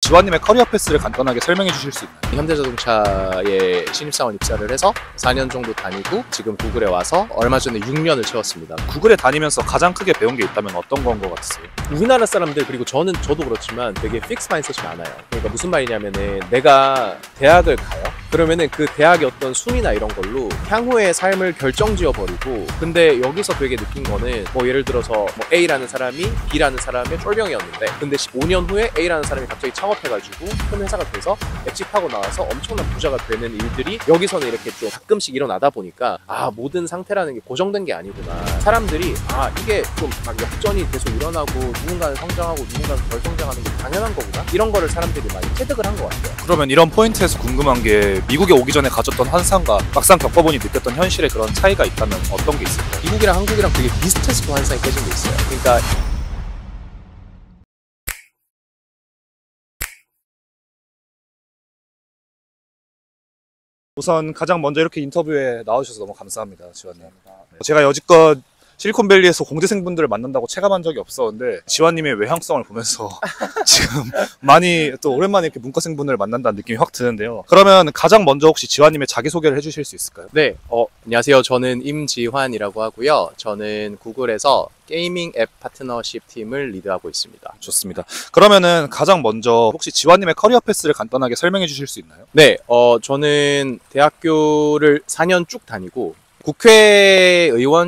지환님의 커리어 패스를 간단하게 설명해 주실 수 있나요? 현대자동차에 신입사원 입사를 해서 4년 정도 다니고 지금 구글에 와서 얼마 전에 6년을 채웠습니다. 구글에 다니면서 가장 크게 배운 게 있다면 어떤 건 것 같으세요? 우리나라 사람들, 그리고 저도 그렇지만 되게 픽스 마인드셋이 많아요. 그러니까 무슨 말이냐면은 내가 대학을 가요? 그러면은 그 대학의 어떤 순위나 이런 걸로 향후의 삶을 결정지어 버리고, 근데 여기서 되게 느낀 거는 뭐 예를 들어서 뭐 A라는 사람이 B라는 사람의 쫄병이었는데, 근데 15년 후에 A라는 사람이 갑자기 창업해가지고 큰 회사가 돼서 엑짓하고 나와서 엄청난 부자가 되는 일들이 여기서는 이렇게 좀 가끔씩 일어나다 보니까 모든 상태라는 게 고정된 게 아니구나. 사람들이 이게 좀 막 역전이 계속 일어나고 누군가는 성장하고 누군가는 덜 성장하는 게 당연한 거구나, 이런 거를 사람들이 많이 체득을 한 것 같아요. 그러면 이런 포인트에서 궁금한 게 미국에 오기 전에 가졌던 환상과 막상 겪어보니 느꼈던 현실의 그런 차이가 있다면 어떤 게 있을까요? 미국이랑 한국이랑 되게 비슷해서 환상이 깨진 게 있어요. 그러니까 우선 가장 먼저 이렇게 인터뷰에 나와주셔서 너무 감사합니다, 지환님. 제가 여지껏 실리콘밸리에서 공대생분들을 만난다고 체감한 적이 없었는데 지환님의 외향성을 보면서 지금 많이 또 오랜만에 이렇게 문과생분들을 만난다는 느낌이 확 드는데요. 그러면 가장 먼저 혹시 지환님의 자기소개를 해주실 수 있을까요? 네, 안녕하세요. 저는 임지환이라고 하고요. 저는 구글에서 게이밍 앱 파트너십 팀을 리드하고 있습니다. 좋습니다. 그러면은 가장 먼저 혹시 지환님의 커리어 패스를 간단하게 설명해 주실 수 있나요? 네, 저는 대학교를 4년 쭉 다니고 국회의원실에서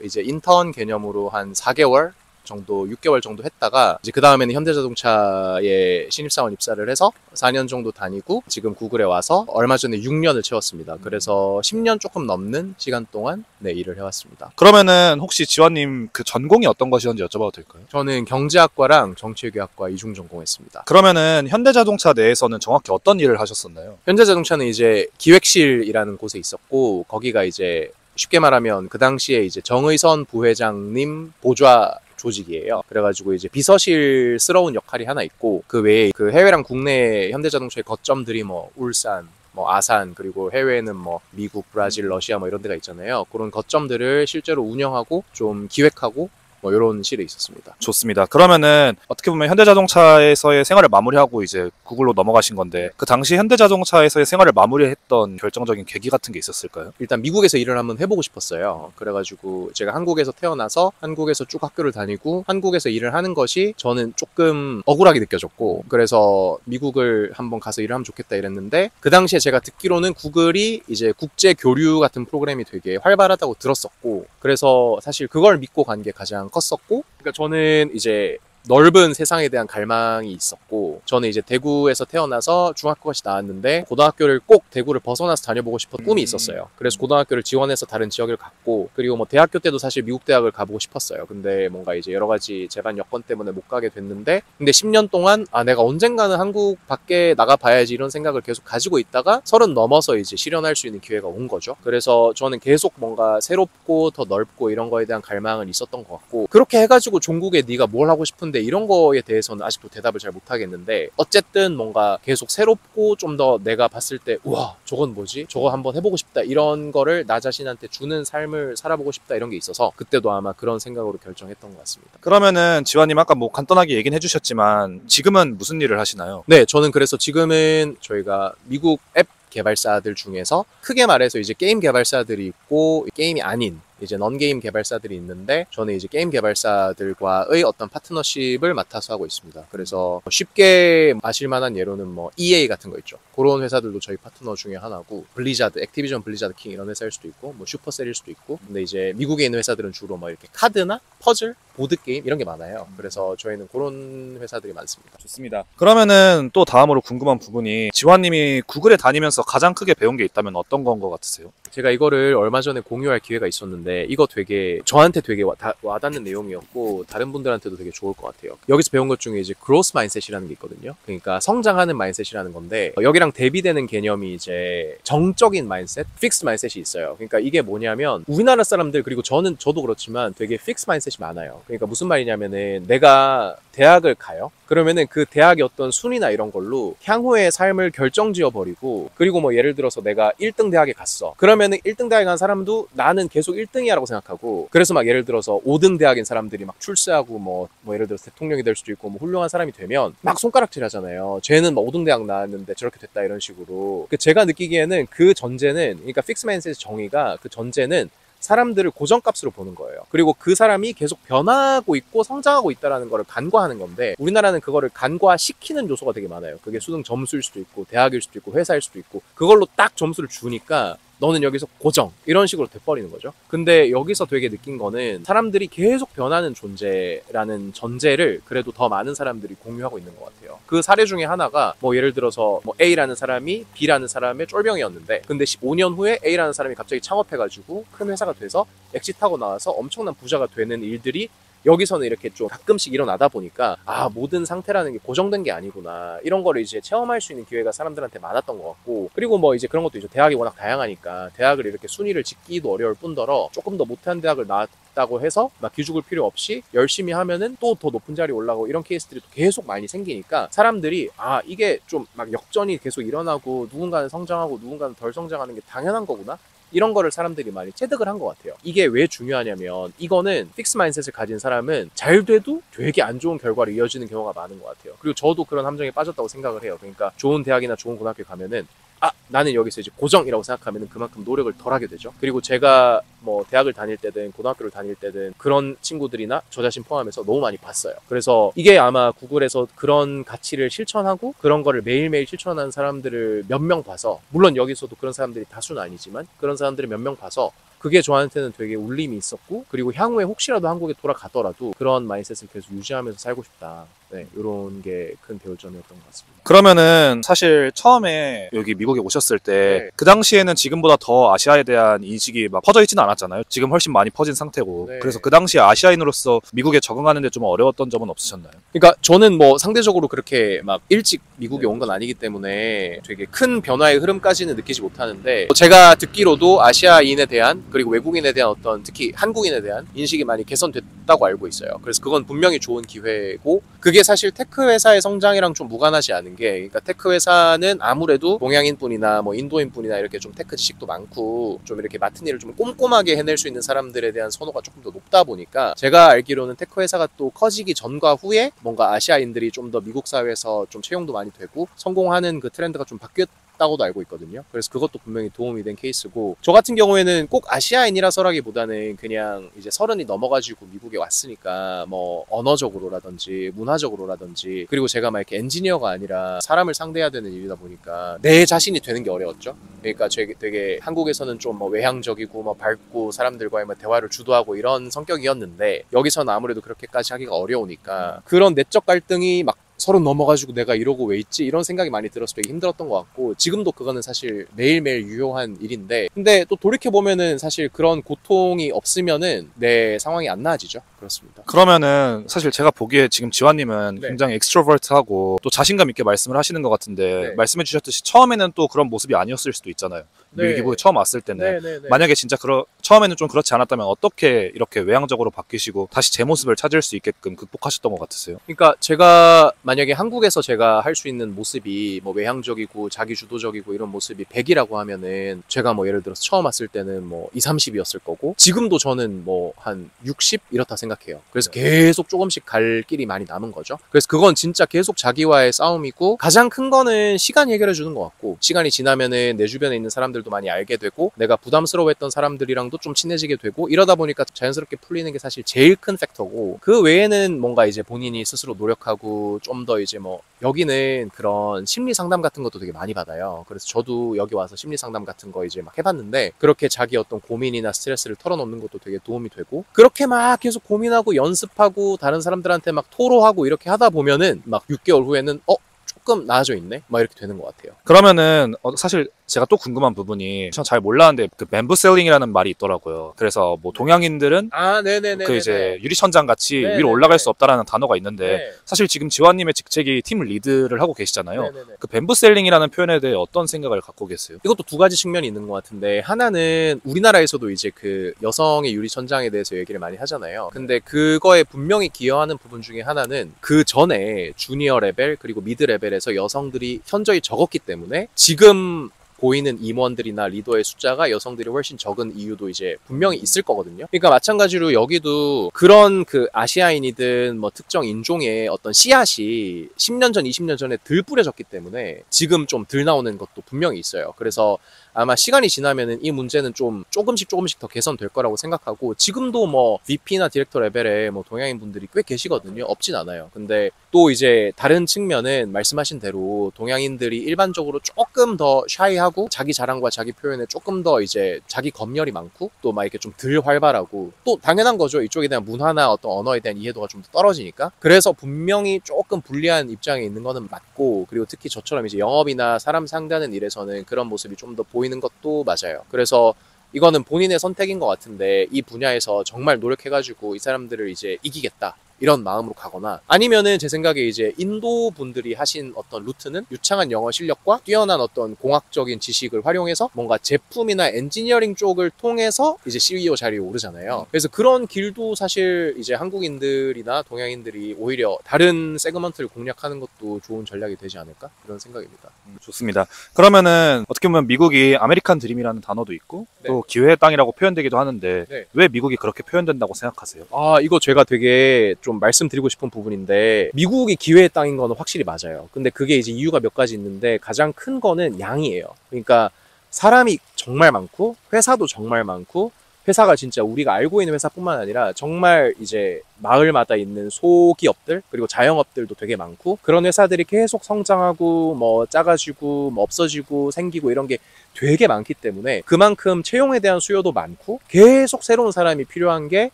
이제 인턴 개념으로 한 4개월 정도, 6개월 정도 했다가 이제 그 다음에는 현대자동차에 신입사원 입사를 해서 4년 정도 다니고 지금 구글에 와서 얼마 전에 6년을 채웠습니다. 그래서 10년 조금 넘는 시간 동안 일을 해왔습니다. 그러면은 혹시 지환님 그 전공이 어떤 것이었는지 여쭤봐도 될까요? 저는 경제학과랑 정치외교학과 이중 전공했습니다. 그러면은 현대자동차 내에서는 정확히 어떤 일을 하셨었나요? 현대자동차는 이제 기획실이라는 곳에 있었고, 거기가 이제 쉽게 말하면 그 당시에 이제 정의선 부회장님 보좌 조직이에요. 그래가지고 이제 비서실스러운 역할이 하나 있고, 그 외에 그 해외랑 국내 현대자동차의 거점들이 뭐 울산, 뭐 아산, 그리고 해외에는 뭐 미국, 브라질, 러시아 뭐 이런 데가 있잖아요. 그런 거점들을 실제로 운영하고 좀 기획하고 뭐 이런 실에 있었습니다. 좋습니다. 그러면은 어떻게 보면 현대자동차에서의 생활을 마무리하고 이제 구글로 넘어가신 건데, 그 당시 현대자동차에서의 생활을 마무리했던 결정적인 계기 같은 게 있었을까요? 일단 미국에서 일을 한번 해보고 싶었어요. 그래가지고 제가 한국에서 태어나서 한국에서 쭉 학교를 다니고 한국에서 일을 하는 것이 저는 조금 억울하게 느껴졌고, 그래서 미국을 한번 가서 일을 하면 좋겠다 이랬는데, 그 당시에 제가 듣기로는 구글이 이제 국제 교류 같은 프로그램이 되게 활발하다고 들었었고, 그래서 사실 그걸 믿고 간 게 가장 컸었고, 그러니까 저는 이제 넓은 세상에 대한 갈망이 있었고, 저는 이제 대구에서 태어나서 중학교까지 나왔는데 고등학교를 꼭 대구를 벗어나서 다녀보고 싶었던 꿈이 있었어요. 그래서 고등학교를 지원해서 다른 지역을 갔고, 그리고 뭐 대학교 때도 사실 미국 대학을 가보고 싶었어요. 근데 뭔가 이제 여러 가지 재반 여건 때문에 못 가게 됐는데, 근데 10년 동안 내가 언젠가는 한국 밖에 나가봐야지 이런 생각을 계속 가지고 있다가 30 넘어서 이제 실현할 수 있는 기회가 온 거죠. 그래서 저는 계속 뭔가 새롭고 더 넓고 이런 거에 대한 갈망은 있었던 것 같고, 그렇게 해가지고 종국에 네가 뭘 하고 싶은데 이런 거에 대해서는 아직도 대답을 잘 못하겠는데, 어쨌든 뭔가 계속 새롭고 좀 더 내가 봤을 때 우와 저건 뭐지? 저거 한번 해보고 싶다, 이런 거를 나 자신한테 주는 삶을 살아보고 싶다, 이런 게 있어서 그때도 아마 그런 생각으로 결정했던 것 같습니다. 그러면은 지환님 아까 뭐 간단하게 얘기는 해주셨지만 지금은 무슨 일을 하시나요? 네, 저는 그래서 지금은 저희가 미국 앱 개발사들 중에서 크게 말해서 이제 게임 개발사들이 있고 게임이 아닌 이제 넌게임 개발사들이 있는데, 저는 이제 게임 개발사들과의 어떤 파트너십을 맡아서 하고 있습니다. 그래서 쉽게 아실 만한 예로는 뭐 EA 같은 거 있죠. 그런 회사들도 저희 파트너 중에 하나고, 블리자드, 액티비전 블리자드 킹 이런 회사일 수도 있고, 뭐 슈퍼셀일 수도 있고. 근데 이제 미국에 있는 회사들은 주로 뭐 이렇게 카드나 퍼즐, 보드게임 이런 게 많아요. 그래서 저희는 그런 회사들이 많습니다. 좋습니다. 그러면은 또 다음으로 궁금한 부분이, 지환님이 구글에 다니면서 가장 크게 배운 게 있다면 어떤 건 것 같으세요? 제가 이거를 얼마 전에 공유할 기회가 있었는데, 이거 되게 저한테 되게 와닿는 내용이었고 다른 분들한테도 되게 좋을 것 같아요. 여기서 배운 것 중에 이제 그로스 마인셋이라는 게 있거든요. 그러니까 성장하는 마인셋이라는 건데, 여기랑 대비되는 개념이 이제 정적인 마인셋, 픽스 마인셋이 있어요. 그러니까 이게 뭐냐면, 우리나라 사람들, 그리고 저도 그렇지만 되게 픽스 마인셋이 많아요. 그러니까 무슨 말이냐면은 내가 대학을 가요? 그러면은 그 대학의 어떤 순위나 이런 걸로 향후의 삶을 결정지어 버리고, 그리고 뭐 예를 들어서 내가 1등 대학에 갔어. 그러면 그러면은 1등 대학에 간 사람도 나는 계속 1등이야라고 생각하고, 그래서 막 예를 들어서 5등 대학인 사람들이 막 출세하고 뭐 예를 들어서 대통령이 될 수도 있고 뭐 훌륭한 사람이 되면 막 손가락질 하잖아요. 쟤는 뭐 5등 대학 나왔는데 저렇게 됐다 이런 식으로. 제가 느끼기에는 그 전제는, 그러니까 픽스 마인드셋의 정의가, 그 전제는 사람들을 고정값으로 보는 거예요. 그리고 그 사람이 계속 변화하고 있고 성장하고 있다는 거를 간과하는 건데, 우리나라는 그거를 간과시키는 요소가 되게 많아요. 그게 수능 점수일 수도 있고 대학일 수도 있고 회사일 수도 있고, 그걸로 딱 점수를 주니까 너는 여기서 고정 이런 식으로 돼버리는 거죠. 근데 여기서 되게 느낀 거는 사람들이 계속 변하는 존재라는 전제를 그래도 더 많은 사람들이 공유하고 있는 것 같아요. 그 사례 중에 하나가 뭐 예를 들어서 뭐 A라는 사람이 B라는 사람의 쫄병이었는데, 근데 15년 후에 A라는 사람이 갑자기 창업해가지고 큰 회사가 돼서 엑시트하고 나와서 엄청난 부자가 되는 일들이 여기서는 이렇게 좀 가끔씩 일어나다 보니까, 아, 모든 상태라는 게 고정된 게 아니구나, 이런 거를 이제 체험할 수 있는 기회가 사람들한테 많았던 것 같고, 그리고 뭐 이제 그런 것도 있죠. 대학이 워낙 다양하니까 대학을 이렇게 순위를 짓기도 어려울 뿐더러 조금 더 못한 대학을 나왔다고 해서 막 기죽을 필요 없이 열심히 하면은 또 더 높은 자리 올라가고, 이런 케이스들이 또 계속 많이 생기니까 사람들이, 아, 이게 좀 막 역전이 계속 일어나고 누군가는 성장하고 누군가는 덜 성장하는 게 당연한 거구나, 이런 거를 사람들이 많이 체득을 한 것 같아요. 이게 왜 중요하냐면, 이거는 픽스 마인드셋을 가진 사람은 잘 돼도 되게 안 좋은 결과로 이어지는 경우가 많은 것 같아요. 그리고 저도 그런 함정에 빠졌다고 생각을 해요. 그러니까 좋은 대학이나 좋은 고등학교 가면은, 아, 나는 여기서 이제 고정이라고 생각하면 그만큼 노력을 덜 하게 되죠. 그리고 제가 뭐 대학을 다닐 때든 고등학교를 다닐 때든 그런 친구들이나 저 자신 포함해서 너무 많이 봤어요. 그래서 이게 아마 구글에서 그런 가치를 실천하고 그런 거를 매일매일 실천하는 사람들을 몇 명 봐서, 물론 여기서도 그런 사람들이 다수는 아니지만 그런 사람들을 몇 명 봐서 그게 저한테는 되게 울림이 있었고, 그리고 향후에 혹시라도 한국에 돌아가더라도 그런 마인드셋을 계속 유지하면서 살고 싶다. 네, 이런 게 큰 배울점이었던 것 같습니다. 그러면은 사실 처음에 여기 미국에 오셨을 때 그 당시에는 지금보다 더 아시아에 대한 인식이 막 퍼져 있지는 않았잖아요. 지금 훨씬 많이 퍼진 상태고. 네. 그래서 그 당시에 아시아인으로서 미국에 적응하는데 좀 어려웠던 점은 없으셨나요? 그러니까 저는 뭐 상대적으로 그렇게 막 일찍 미국에 온 건 아니기 때문에 되게 큰 변화의 흐름까지는 느끼지 못하는데, 제가 듣기로도 아시아인에 대한, 그리고 외국인에 대한 어떤, 특히 한국인에 대한 인식이 많이 개선됐다고 알고 있어요. 그래서 그건 분명히 좋은 기회고, 그게 사실 테크 회사의 성장이랑 좀 무관하지 않은 게, 그러니까 테크 회사는 아무래도 동양인뿐이나 뭐 인도인뿐이나 이렇게 좀 테크 지식도 많고 좀 이렇게 맡은 일을 좀 꼼꼼하게 해낼 수 있는 사람들에 대한 선호가 조금 더 높다 보니까, 제가 알기로는 테크 회사가 또 커지기 전과 후에 뭔가 아시아인들이 좀 더 미국 사회에서 좀 채용도 많이 되고 성공하는 그 트렌드가 좀 바뀌었다고도 알고 있거든요. 그래서 그것도 분명히 도움이 된 케이스고, 저 같은 경우에는 꼭 아시아인이라서라기보다는 그냥 이제 30이 넘어가지고 미국에 왔으니까 뭐 언어적으로라든지 문화적으로라든지, 그리고 제가 막 이렇게 엔지니어가 아니라 사람을 상대해야 되는 일이다 보니까 내 자신이 되는 게 어려웠죠. 그러니까 되게 한국에서는 좀 뭐 외향적이고 뭐 밝고 사람들과의 뭐 대화를 주도하고 이런 성격이었는데, 여기서는 아무래도 그렇게까지 하기가 어려우니까 그런 내적 갈등이 막 30 넘어가지고 내가 이러고 왜 있지? 이런 생각이 많이 들어서 되게 힘들었던 것 같고, 지금도 그거는 사실 매일매일 유효한 일인데, 근데 또 돌이켜보면은 사실 그런 고통이 없으면은 내 상황이 안 나아지죠. 그렇습니다. 그러면은 사실 제가 보기에 지금 지환님은 네. 굉장히 엑스트로버트하고 또 자신감 있게 말씀을 하시는 것 같은데, 네. 말씀해 주셨듯이 처음에는 또 그런 모습이 아니었을 수도 있잖아요. 네. 미국에 처음 왔을 때는. 네네네. 만약에 진짜 처음에는 좀 그렇지 않았다면 어떻게 이렇게 외향적으로 바뀌시고 다시 제 모습을 찾을 수 있게끔 극복하셨던 것 같으세요? 그러니까 제가 만약에 한국에서 제가 할 수 있는 모습이 뭐 외향적이고 자기주도적이고 이런 모습이 100이라고 하면은, 제가 뭐 예를 들어서 처음 왔을 때는 뭐 20, 30이었을 거고, 지금도 저는 뭐 한 60 이렇다 생각해요. 그래서 계속 조금씩 갈 길이 많이 남은 거죠. 그래서 그건 진짜 계속 자기와의 싸움이고, 가장 큰 거는 시간이 해결해 주는 것 같고, 시간이 지나면은 내 주변에 있는 사람들도 많이 알게 되고, 내가 부담스러워했던 사람들이랑도 좀 친해지게 되고, 이러다 보니까 자연스럽게 풀리는 게 사실 제일 큰 팩터고, 그 외에는 뭔가 이제 본인이 스스로 노력하고 좀 더 이제 뭐, 여기는 그런 심리 상담 같은 것도 되게 많이 받아요. 그래서 저도 여기 와서 심리 상담 같은 거 이제 막 해봤는데, 그렇게 자기 어떤 고민이나 스트레스를 털어놓는 것도 되게 도움이 되고, 그렇게 막 계속 고민하고 연습하고 다른 사람들한테 막 토로하고 이렇게 하다 보면은 막 6개월 후에는 조금 나아져 있네? 막 이렇게 되는 것 같아요. 그러면은 사실 제가 또 궁금한 부분이, 전 잘 몰랐는데 그 뱀부셀링이라는 말이 있더라고요. 그래서 뭐 동양인들은 네네네. 그 이제 유리천장 같이 네네네. 위로 올라갈 수 없다라는 단어가 있는데, 네. 사실 지금 지환님의 직책이 팀 리드를 하고 계시잖아요. 네네네. 그 뱀부셀링이라는 표현에 대해 어떤 생각을 갖고 계세요? 이것도 두 가지 측면이 있는 것 같은데, 하나는 우리나라에서도 이제 그 여성의 유리천장에 대해서 얘기를 많이 하잖아요. 근데 그거에 분명히 기여하는 부분 중에 하나는, 그 전에 주니어 레벨 그리고 미드 레벨에서 여성들이 현저히 적었기 때문에 지금 보이는 임원들이나 리더의 숫자가 여성들이 훨씬 적은 이유도 이제 분명히 있을 거거든요. 그러니까 마찬가지로 여기도 그런 그 아시아인이든 뭐 특정 인종의 어떤 씨앗이 10년 전, 20년 전에 덜 뿌려졌기 때문에 지금 좀 덜 나오는 것도 분명히 있어요. 그래서 아마 시간이 지나면은 이 문제는 좀 조금씩 더 개선될 거라고 생각하고, 지금도 뭐 VP나 디렉터 레벨에 뭐 동양인 분들이 꽤 계시거든요. 없진 않아요. 근데 또 이제 다른 측면은 말씀하신 대로 동양인들이 일반적으로 조금 더 샤이하고 자기 자랑과 자기 표현에 조금 더 이제 자기 검열이 많고 또 막 이렇게 좀 덜 활발하고, 또 당연한 거죠. 이쪽에 대한 문화나 어떤 언어에 대한 이해도가 좀 더 떨어지니까. 그래서 분명히 조금 불리한 입장에 있는 거는 맞고, 그리고 특히 저처럼 이제 영업이나 사람 상대하는 일에서는 그런 모습이 좀 더 보이는 것도 맞아요. 그래서 이거는 본인의 선택인 것 같은데, 이 분야에서 정말 노력해가지고 이 사람들을 이제 이기겠다 이런 마음으로 가거나, 아니면은 제 생각에 이제 인도 분들이 하신 어떤 루트는 유창한 영어 실력과 뛰어난 어떤 공학적인 지식을 활용해서 뭔가 제품이나 엔지니어링 쪽을 통해서 이제 CEO 자리에 오르잖아요. 그래서 그런 길도 사실 이제 한국인들이나 동양인들이 오히려 다른 세그먼트를 공략하는 것도 좋은 전략이 되지 않을까, 이런 생각입니다. 좋습니다. 그러면은 어떻게 보면 미국이 아메리칸 드림이라는 단어도 있고 네. 또 기회의 땅이라고 표현되기도 하는데 네. 왜 미국이 그렇게 표현된다고 생각하세요? 이거 제가 되게 좀 말씀드리고 싶은 부분인데, 미국이 기회의 땅인 거는 확실히 맞아요. 근데 그게 이제 이유가 몇 가지 있는데, 가장 큰 거는 양이에요. 그러니까 사람이 정말 많고 회사도 정말 많고, 회사가 진짜 우리가 알고 있는 회사뿐만 아니라 정말 이제 마을마다 있는 소기업들 그리고 자영업들도 되게 많고, 그런 회사들이 계속 성장하고 뭐 작아지고 뭐 없어지고 생기고 이런 게 되게 많기 때문에 그만큼 채용에 대한 수요도 많고 계속 새로운 사람이 필요한 게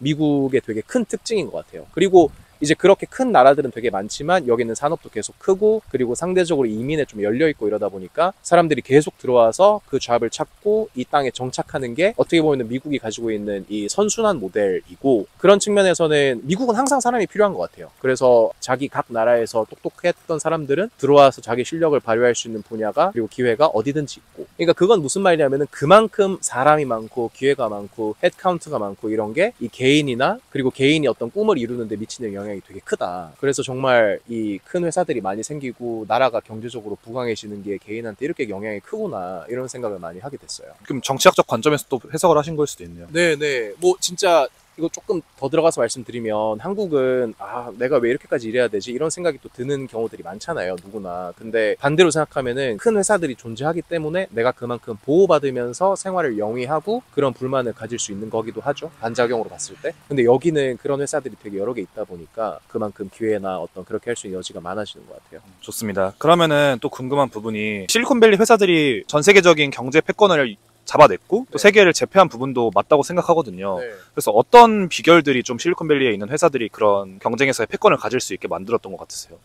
미국의 되게 큰 특징인 것 같아요. 그리고 이제 그렇게 큰 나라들은 되게 많지만 여기는 산업도 계속 크고, 그리고 상대적으로 이민에 좀 열려있고 이러다 보니까 사람들이 계속 들어와서 그 잡을 찾고 이 땅에 정착하는 게 어떻게 보면 미국이 가지고 있는 이 선순환 모델이고, 그런 측면에서는 미국은 항상 사람이 필요한 것 같아요. 그래서 자기 각 나라에서 똑똑했던 사람들은 들어와서 자기 실력을 발휘할 수 있는 분야가 그리고 기회가 어디든지 있고, 그러니까 그건 무슨 말이냐면은 그만큼 사람이 많고 기회가 많고 헤드카운트가 많고 이런 게 이 개인이나 그리고 개인이 어떤 꿈을 이루는데 미치는 영향이 되게 크다. 그래서 정말 이 큰 회사들이 많이 생기고 나라가 경제적으로 부강해지는 게 개인한테 이렇게 영향이 크구나, 이런 생각을 많이 하게 됐어요. 그럼 정치학적 관점에서 또 해석을 하신 걸 수도 있네요. 네네. 뭐 진짜 이거 조금 더 들어가서 말씀드리면, 한국은 내가 왜 이렇게까지 일해야 되지? 이런 생각이 또 드는 경우들이 많잖아요, 누구나. 근데 반대로 생각하면은 큰 회사들이 존재하기 때문에 내가 그만큼 보호받으면서 생활을 영위하고 그런 불만을 가질 수 있는 거기도 하죠, 반작용으로 봤을 때. 근데 여기는 그런 회사들이 되게 여러 개 있다 보니까 그만큼 기회나 어떤 그렇게 할 수 있는 여지가 많아지는 것 같아요. 좋습니다. 그러면은 또 궁금한 부분이, 실리콘밸리 회사들이 전 세계적인 경제 패권을 잡아냈고 또 네. 세계를 제패한 부분도 맞다고 생각하거든요. 네. 그래서 어떤 비결들이 좀 실리콘밸리에 있는 회사들이 그런 경쟁에서의 패권을 가질 수 있게 만들었던 것 같으세요?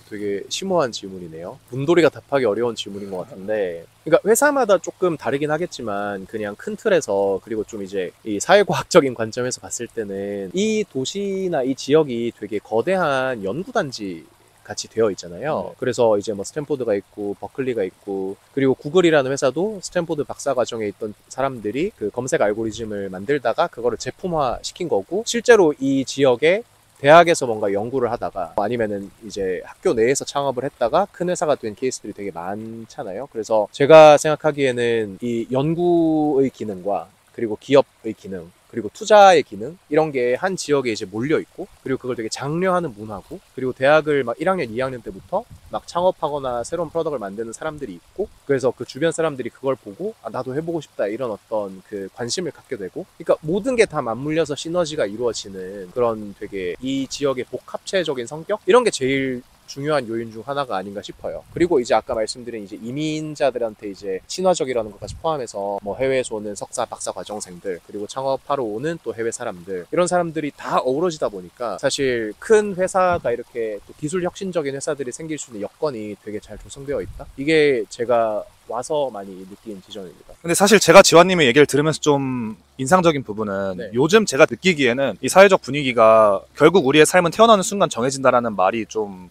되게 심오한 질문이네요. 문돌이가 답하기 어려운 질문인 것 같은데, 그러니까 회사마다 조금 다르긴 하겠지만 그냥 큰 틀에서, 그리고 좀 이제 이 사회과학적인 관점에서 봤을 때는 이 도시나 이 지역이 되게 거대한 연구단지 같이 되어 있잖아요. 그래서 이제 뭐 스탠포드가 있고 버클리가 있고, 그리고 구글이라는 회사도 스탠포드 박사 과정에 있던 사람들이 그 검색 알고리즘을 만들다가 그거를 제품화 시킨 거고, 실제로 이 지역에 대학에서 뭔가 연구를 하다가 아니면은 이제 학교 내에서 창업을 했다가 큰 회사가 된 케이스들이 되게 많잖아요. 그래서 제가 생각하기에는 이 연구의 기능과 그리고 기업의 기능 그리고 투자의 기능, 이런 게 한 지역에 이제 몰려 있고, 그리고 그걸 되게 장려하는 문화고, 그리고 대학을 막 1학년, 2학년 때부터 막 창업하거나 새로운 프로덕트를 만드는 사람들이 있고, 그래서 그 주변 사람들이 그걸 보고 나도 해보고 싶다, 이런 어떤 그 관심을 갖게 되고, 그러니까 모든 게 다 맞물려서 시너지가 이루어지는 그런 되게 이 지역의 복합체적인 성격, 이런 게 제일 중요한 요인 중 하나가 아닌가 싶어요. 그리고 이제 아까 말씀드린 이제 이민자들한테 이제 친화적이라는 것까지 포함해서 뭐 해외에서 오는 석사, 박사 과정생들, 그리고 창업하러 오는 또 해외 사람들, 이런 사람들이 다 어우러지다 보니까 사실 큰 회사가 이렇게 또 기술 혁신적인 회사들이 생길 수 있는 여건이 되게 잘 조성되어 있다. 이게 제가 와서 많이 느낀 지점입니다. 근데 사실 제가 지환님의 얘기를 들으면서 좀 인상적인 부분은, 네. 요즘 제가 느끼기에는 이 사회적 분위기가 결국 우리의 삶은 태어나는 순간 정해진다라는 말이 좀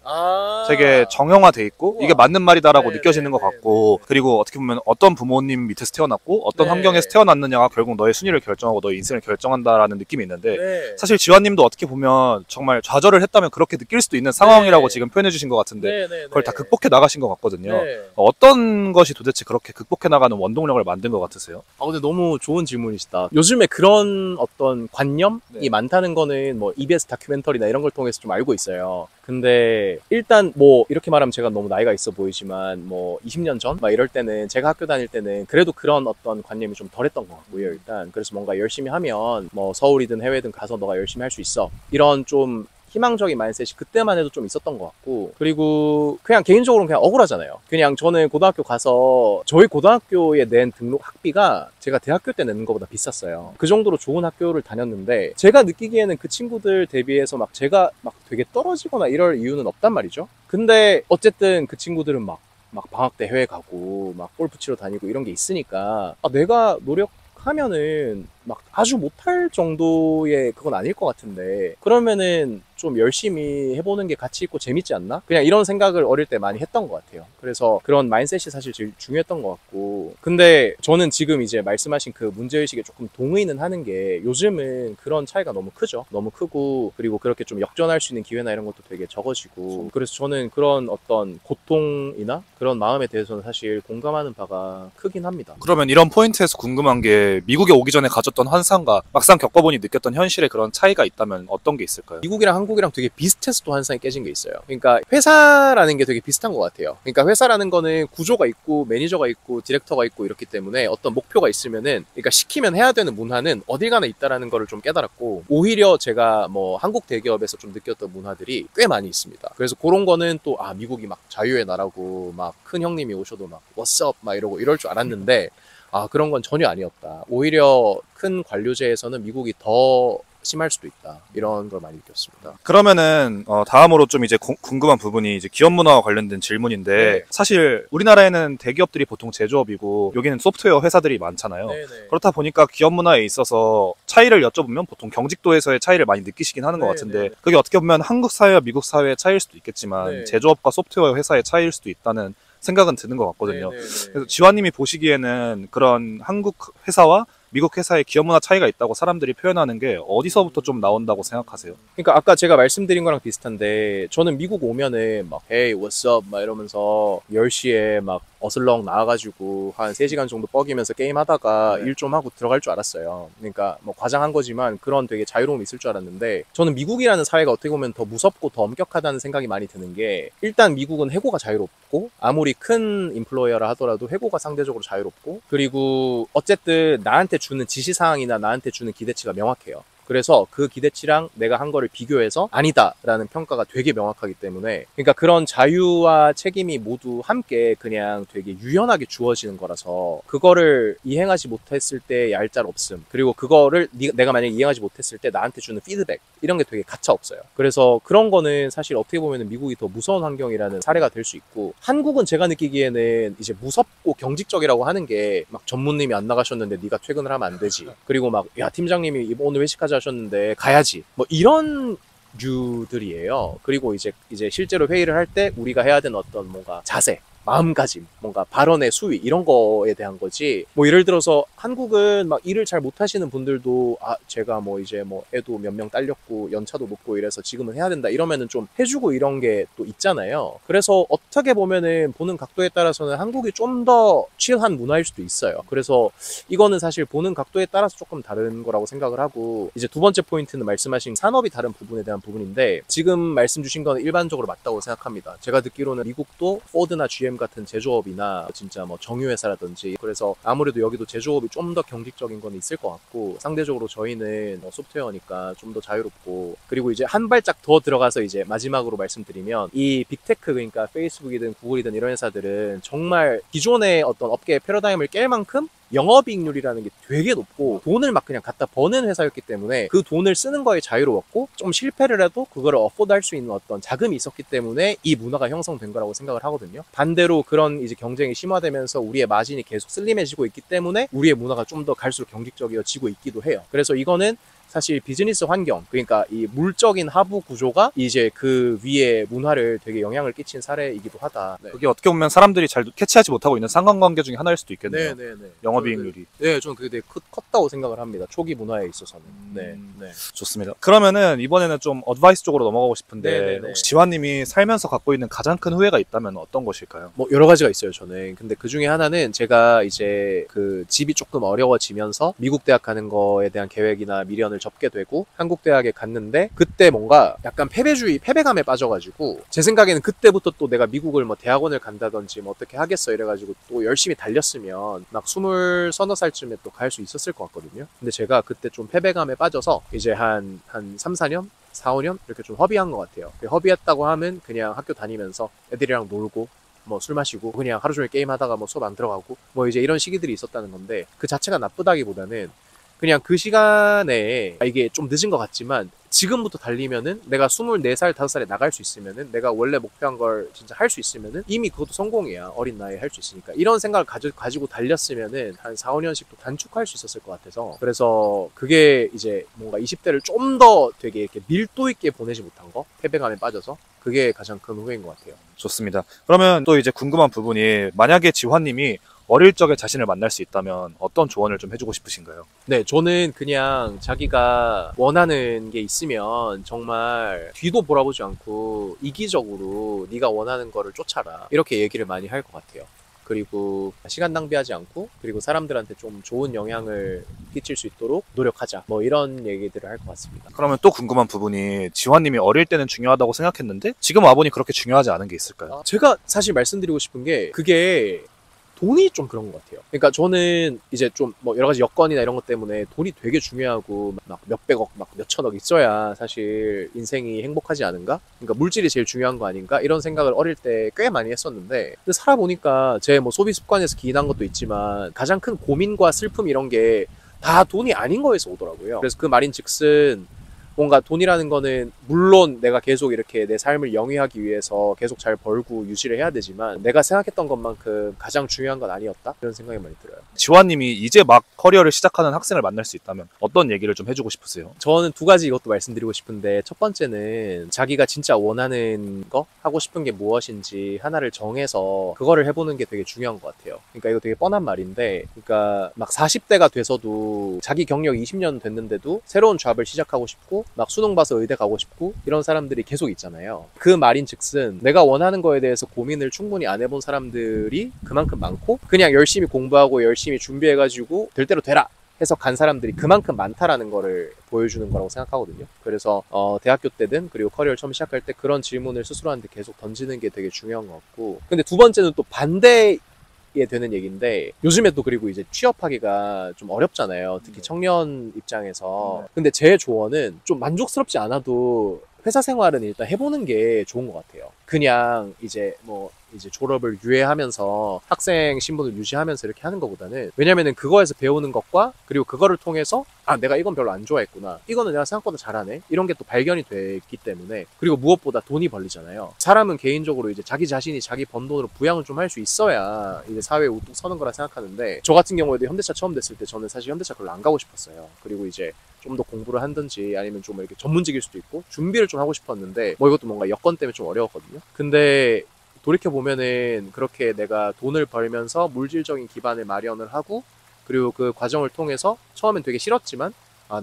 되게 정형화돼 있고, 우와. 이게 맞는 말이다라고 네, 느껴지는 네, 것 같고, 그리고 어떻게 보면 어떤 부모님 밑에서 태어났고 어떤 네. 환경에서 태어났느냐가 결국 너의 순위를 결정하고 너의 인생을 결정한다라는 느낌이 있는데, 네. 사실 지환님도 어떻게 보면 정말 좌절을 했다면 그렇게 느낄 수도 있는 상황이라고 네. 지금 표현해 주신 것 같은데, 네, 네, 그걸 네. 다 극복해 나가신 것 같거든요. 네. 어떤 것이 도대체 도대체 그렇게 극복해 나가는 원동력을 만든 것 같으세요? 근데 너무 좋은 질문이시다. 요즘에 그런 어떤 관념이 네. 많다는 거는 뭐 EBS 다큐멘터리나 이런 걸 통해서 좀 알고 있어요. 근데 일단 뭐 이렇게 말하면 제가 너무 나이가 있어 보이지만 뭐 20년 전 막 이럴 때는 제가 학교 다닐 때는 그래도 그런 어떤 관념이 좀 덜했던 것 같고요. 일단 그래서 뭔가 열심히 하면 뭐 서울이든 해외든 가서 너가 열심히 할 수 있어. 이런 좀 희망적인 마인셋이 그때만 해도 좀 있었던 것 같고, 그리고 그냥 개인적으로는 그냥 억울하잖아요. 그냥 저는 고등학교 가서 저희 고등학교에 낸 등록 학비가 제가 대학교 때 내는 것보다 비쌌어요. 그 정도로 좋은 학교를 다녔는데 제가 느끼기에는 그 친구들 대비해서 막 제가 막 되게 떨어지거나 이럴 이유는 없단 말이죠. 근데 어쨌든 그 친구들은 막 방학 때 해외 가고 막 골프 치러 다니고 이런 게 있으니까 내가 노력하면은 막 아주 못할 정도의 그건 아닐 것 같은데, 그러면은 좀 열심히 해보는 게 가치 있고 재밌지 않나? 그냥 이런 생각을 어릴 때 많이 했던 것 같아요. 그래서 그런 마인셋이 사실 제일 중요했던 것 같고, 근데 저는 지금 이제 말씀하신 그 문제의식에 조금 동의는 하는 게, 요즘은 그런 차이가 너무 크죠. 너무 크고, 그리고 그렇게 좀 역전할 수 있는 기회나 이런 것도 되게 적어지고, 그래서 저는 그런 어떤 고통이나 그런 마음에 대해서는 사실 공감하는 바가 크긴 합니다. 그러면 이런 포인트에서 궁금한 게, 미국에 오기 전에 가졌던 환상과 막상 겪어보니 느꼈던 현실에 그런 차이가 있다면 어떤 게 있을까요? 미국이랑 한국이랑 되게 비슷해서 또 환상이 깨진 게 있어요. 그러니까 회사라는 게 되게 비슷한 것 같아요. 그러니까 회사라는 거는 구조가 있고 매니저가 있고 디렉터가 있고 이렇기 때문에 어떤 목표가 있으면은, 그러니까 시키면 해야 되는 문화는 어딜 가나 있다라는 거를 좀 깨달았고, 오히려 제가 뭐 한국 대기업에서 좀 느꼈던 문화들이 꽤 많이 있습니다. 그래서 그런 거는 또 미국이 막 자유의 나라고 막 큰 형님이 오셔도 막 What's up 막 이러고 이럴 줄 알았는데 그런 건 전혀 아니었다. 오히려 큰 관료제에서는 미국이 더 심할 수도 있다. 이런 걸 많이 느꼈습니다. 그러면은 다음으로 좀 이제 궁금한 부분이 이제 기업 문화와 관련된 질문인데, 네. 사실 우리나라에는 대기업들이 보통 제조업이고 여기는 소프트웨어 회사들이 많잖아요. 네네. 그렇다 보니까 기업 문화에 있어서 차이를 여쭤보면 보통 경직도에서의 차이를 많이 느끼시긴 하는 것 네, 같은데, 네. 그게 어떻게 보면 한국 사회와 미국 사회의 차이일 수도 있겠지만 네. 제조업과 소프트웨어 회사의 차이일 수도 있다는 생각은 드는 것 같거든요. 네네네. 그래서 지환님이 보시기에는 그런 한국 회사와 미국 회사의 기업 문화 차이가 있다고 사람들이 표현하는 게 어디서부터 좀 나온다고 생각하세요? 그러니까 아까 제가 말씀드린 거랑 비슷한데, 저는 미국 오면은 막 Hey, what's up? 막 이러면서 10시에 막 어슬렁 나와가지고 한 3시간 정도 뻐기면서 게임하다가 네. 일 좀 하고 들어갈 줄 알았어요. 그러니까 뭐 과장한 거지만 그런 되게 자유로움이 있을 줄 알았는데, 저는 미국이라는 사회가 어떻게 보면 더 무섭고 더 엄격하다는 생각이 많이 드는 게, 일단 미국은 해고가 자유롭고 아무리 큰 인플로이어라 하더라도 해고가 상대적으로 자유롭고, 그리고 어쨌든 나한테 주는 지시사항이나 나한테 주는 기대치가 명확해요. 그래서 그 기대치랑 내가 한 거를 비교해서 아니다라는 평가가 되게 명확하기 때문에, 그러니까 그런 자유와 책임이 모두 함께 그냥 되게 유연하게 주어지는 거라서, 그거를 이행하지 못했을 때 얄짤 없음, 그리고 그거를 내가 만약에 이행하지 못했을 때 나한테 주는 피드백, 이런 게 되게 가차 없어요. 그래서 그런 거는 사실 어떻게 보면 미국이 더 무서운 환경이라는 사례가 될 수 있고, 한국은 제가 느끼기에는 이제 무섭고 경직적이라고 하는 게, 막 전무님이 안 나가셨는데 네가 퇴근을 하면 안 되지, 그리고 막 야 팀장님이 오늘 회식하자 하셨는데 가야지, 뭐 이런 류들이에요. 그리고 이제 실제로 회의를 할 때 우리가 해야 되는 어떤 뭔가 자세, 마음가짐, 뭔가 발언의 수위, 이런 거에 대한 거지. 뭐 예를 들어서 한국은 막 일을 잘 못하시는 분들도 제가 뭐 이제 뭐 애도 몇 명 딸렸고 연차도 높고 이래서 지금은 해야 된다 이러면은 좀 해주고 이런 게 또 있잖아요. 그래서 어떻게 보면은 보는 각도에 따라서는 한국이 좀 더 취한 문화일 수도 있어요. 그래서 이거는 사실 보는 각도에 따라서 조금 다른 거라고 생각을 하고, 이제 두 번째 포인트는 말씀하신 산업이 다른 부분에 대한 부분인데, 지금 말씀 주신 건 일반적으로 맞다고 생각합니다. 제가 듣기로는 미국도 포드나 GM 같은 제조업이나 진짜 뭐 정유회사라든지, 그래서 아무래도 여기도 제조업이 좀 더 경직적인 건 있을 것 같고, 상대적으로 저희는 소프트웨어니까 좀 더 자유롭고, 그리고 이제 한 발짝 더 들어가서 이제 마지막으로 말씀드리면, 이 빅테크, 그러니까 페이스북이든 구글이든 이런 회사들은 정말 기존의 어떤 업계의 패러다임을 깰 만큼 영업이익률이라는 게 되게 높고 돈을 막 그냥 갖다 버는 회사였기 때문에, 그 돈을 쓰는 거에 자유로웠고, 좀 실패를 해도 그거를 어포드 할 수 있는 어떤 자금이 있었기 때문에 이 문화가 형성된 거라고 생각을 하거든요. 반대로 그런 이제 경쟁이 심화되면서 우리의 마진이 계속 슬림해지고 있기 때문에 우리의 문화가 좀 더 갈수록 경직적이어지고 있기도 해요. 그래서 이거는 사실 비즈니스 환경, 그러니까 이 물적인 하부 구조가 이제 그 위에 문화를 되게 영향을 끼친 사례이기도 하다. 네. 그게 어떻게 보면 사람들이 잘 캐치하지 못하고 있는 상관관계 중에 하나일 수도 있겠네요. 네네네. 영업이익률이. 네, 저는 그게 되게 컸다고 생각을 합니다. 초기 문화에 있어서는. 네. 좋습니다. 그러면은 이번에는 좀 어드바이스 쪽으로 넘어가고 싶은데 네네네. 혹시 지환님이 살면서 갖고 있는 가장 큰 후회가 있다면 어떤 것일까요? 뭐 여러 가지가 있어요, 저는. 근데 그 중에 하나는 제가 이제 그 집이 조금 어려워지면서 미국 대학 가는 거에 대한 계획이나 미련을 접게 되고 한국 대학에 갔는데 그때 뭔가 약간 패배감에 빠져가지고 제 생각에는 그때부터 또 내가 미국을 뭐 대학원을 간다든지 뭐 어떻게 하겠어 이래가지고 또 열심히 달렸으면 막 20서너 살쯤에 또 갈 수 있었을 것 같거든요. 근데 제가 그때 좀 패배감에 빠져서 이제 한 3, 4년? 4, 5년? 이렇게 좀 허비한 것 같아요. 허비했다고 하면 그냥 학교 다니면서 애들이랑 놀고 뭐 술 마시고 그냥 하루 종일 게임하다가 뭐 수업 안 들어가고 뭐 이제 이런 시기들이 있었다는 건데 그 자체가 나쁘다기보다는 그냥 그 시간에 이게 좀 늦은 것 같지만 지금부터 달리면은 내가 24살, 5살에 나갈 수 있으면은 내가 원래 목표한 걸 진짜 할 수 있으면은 이미 그것도 성공이야. 어린 나이에 할 수 있으니까. 이런 생각을 가지고 달렸으면은 한 4, 5년씩 또 단축할 수 있었을 것 같아서 그래서 그게 이제 뭔가 20대를 좀 더 되게 이렇게 밀도 있게 보내지 못한 거? 패배감에 빠져서 그게 가장 큰 후회인 것 같아요. 좋습니다. 그러면 또 이제 궁금한 부분이 만약에 지환님이 어릴 적에 자신을 만날 수 있다면 어떤 조언을 좀 해주고 싶으신가요? 네, 저는 그냥 자기가 원하는 게 있으면 정말 뒤도 돌아보지 않고 이기적으로 네가 원하는 거를 쫓아라. 이렇게 얘기를 많이 할 것 같아요. 그리고 시간 낭비하지 않고 그리고 사람들한테 좀 좋은 영향을 끼칠 수 있도록 노력하자. 뭐 이런 얘기들을 할 것 같습니다. 그러면 또 궁금한 부분이 지환님이 어릴 때는 중요하다고 생각했는데 지금 와보니 그렇게 중요하지 않은 게 있을까요? 제가 사실 말씀드리고 싶은 게 그게 돈이 좀 그런 것 같아요. 그러니까 저는 이제 좀 뭐 여러 가지 여건이나 이런 것 때문에 돈이 되게 중요하고 막 몇백억, 막 몇천억 있어야 사실 인생이 행복하지 않은가? 그러니까 물질이 제일 중요한 거 아닌가? 이런 생각을 어릴 때 꽤 많이 했었는데 근데 살아보니까 제 뭐 소비 습관에서 기인한 것도 있지만 가장 큰 고민과 슬픔 이런 게 다 돈이 아닌 거에서 오더라고요. 그래서 그 말인즉슨 뭔가 돈이라는 거는 물론 내가 계속 이렇게 내 삶을 영위하기 위해서 계속 잘 벌고 유지를 해야 되지만 내가 생각했던 것만큼 가장 중요한 건 아니었다? 그런 생각이 많이 들어요. 지환님이 이제 막 커리어를 시작하는 학생을 만날 수 있다면 어떤 얘기를 좀 해주고 싶으세요? 저는 두 가지 이것도 말씀드리고 싶은데 첫 번째는 자기가 진짜 원하는 거? 하고 싶은 게 무엇인지 하나를 정해서 그거를 해보는 게 되게 중요한 것 같아요. 그러니까 이거 되게 뻔한 말인데 그러니까 막 40대가 돼서도 자기 경력 20년 됐는데도 새로운 잡을 시작하고 싶고 막 수능 봐서 의대 가고 싶고 이런 사람들이 계속 있잖아요. 그 말인즉슨 내가 원하는 거에 대해서 고민을 충분히 안 해본 사람들이 그만큼 많고 그냥 열심히 공부하고 열심히 준비해가지고 될 대로 되라 해서 간 사람들이 그만큼 많다라는 거를 보여주는 거라고 생각하거든요. 그래서 대학교 때든 그리고 커리어를 처음 시작할 때 그런 질문을 스스로한테 계속 던지는 게 되게 중요한 것 같고 근데 두 번째는 또 반대 되는 얘기인데 요즘에 또 그리고 이제 취업하기가 좀 어렵잖아요. 특히 청년 입장에서. 근데 제 조언은 좀 만족스럽지 않아도 회사 생활은 일단 해보는 게 좋은 것 같아요. 그냥 이제 졸업을 유예하면서 학생 신분을 유지하면서 이렇게 하는 것보다는 왜냐면은 그거에서 배우는 것과 그리고 그거를 통해서 내가 이건 별로 안 좋아했구나 이거는 내가 생각보다 잘하네 이런 게 또 발견이 됐기 때문에 그리고 무엇보다 돈이 벌리잖아요. 사람은 개인적으로 이제 자기 자신이 자기 번 돈으로 부양을 좀 할 수 있어야 이제 사회에 우뚝 서는 거라 생각하는데 저 같은 경우에도 현대차 처음 됐을 때 저는 사실 현대차 별로 안 가고 싶었어요. 그리고 이제 좀 더 공부를 한든지 아니면 좀 이렇게 전문직일 수도 있고 준비를 좀 하고 싶었는데 뭐 이것도 뭔가 여건 때문에 좀 어려웠거든요. 근데 돌이켜보면은 그렇게 내가 돈을 벌면서 물질적인 기반을 마련을 하고 그리고 그 과정을 통해서 처음엔 되게 싫었지만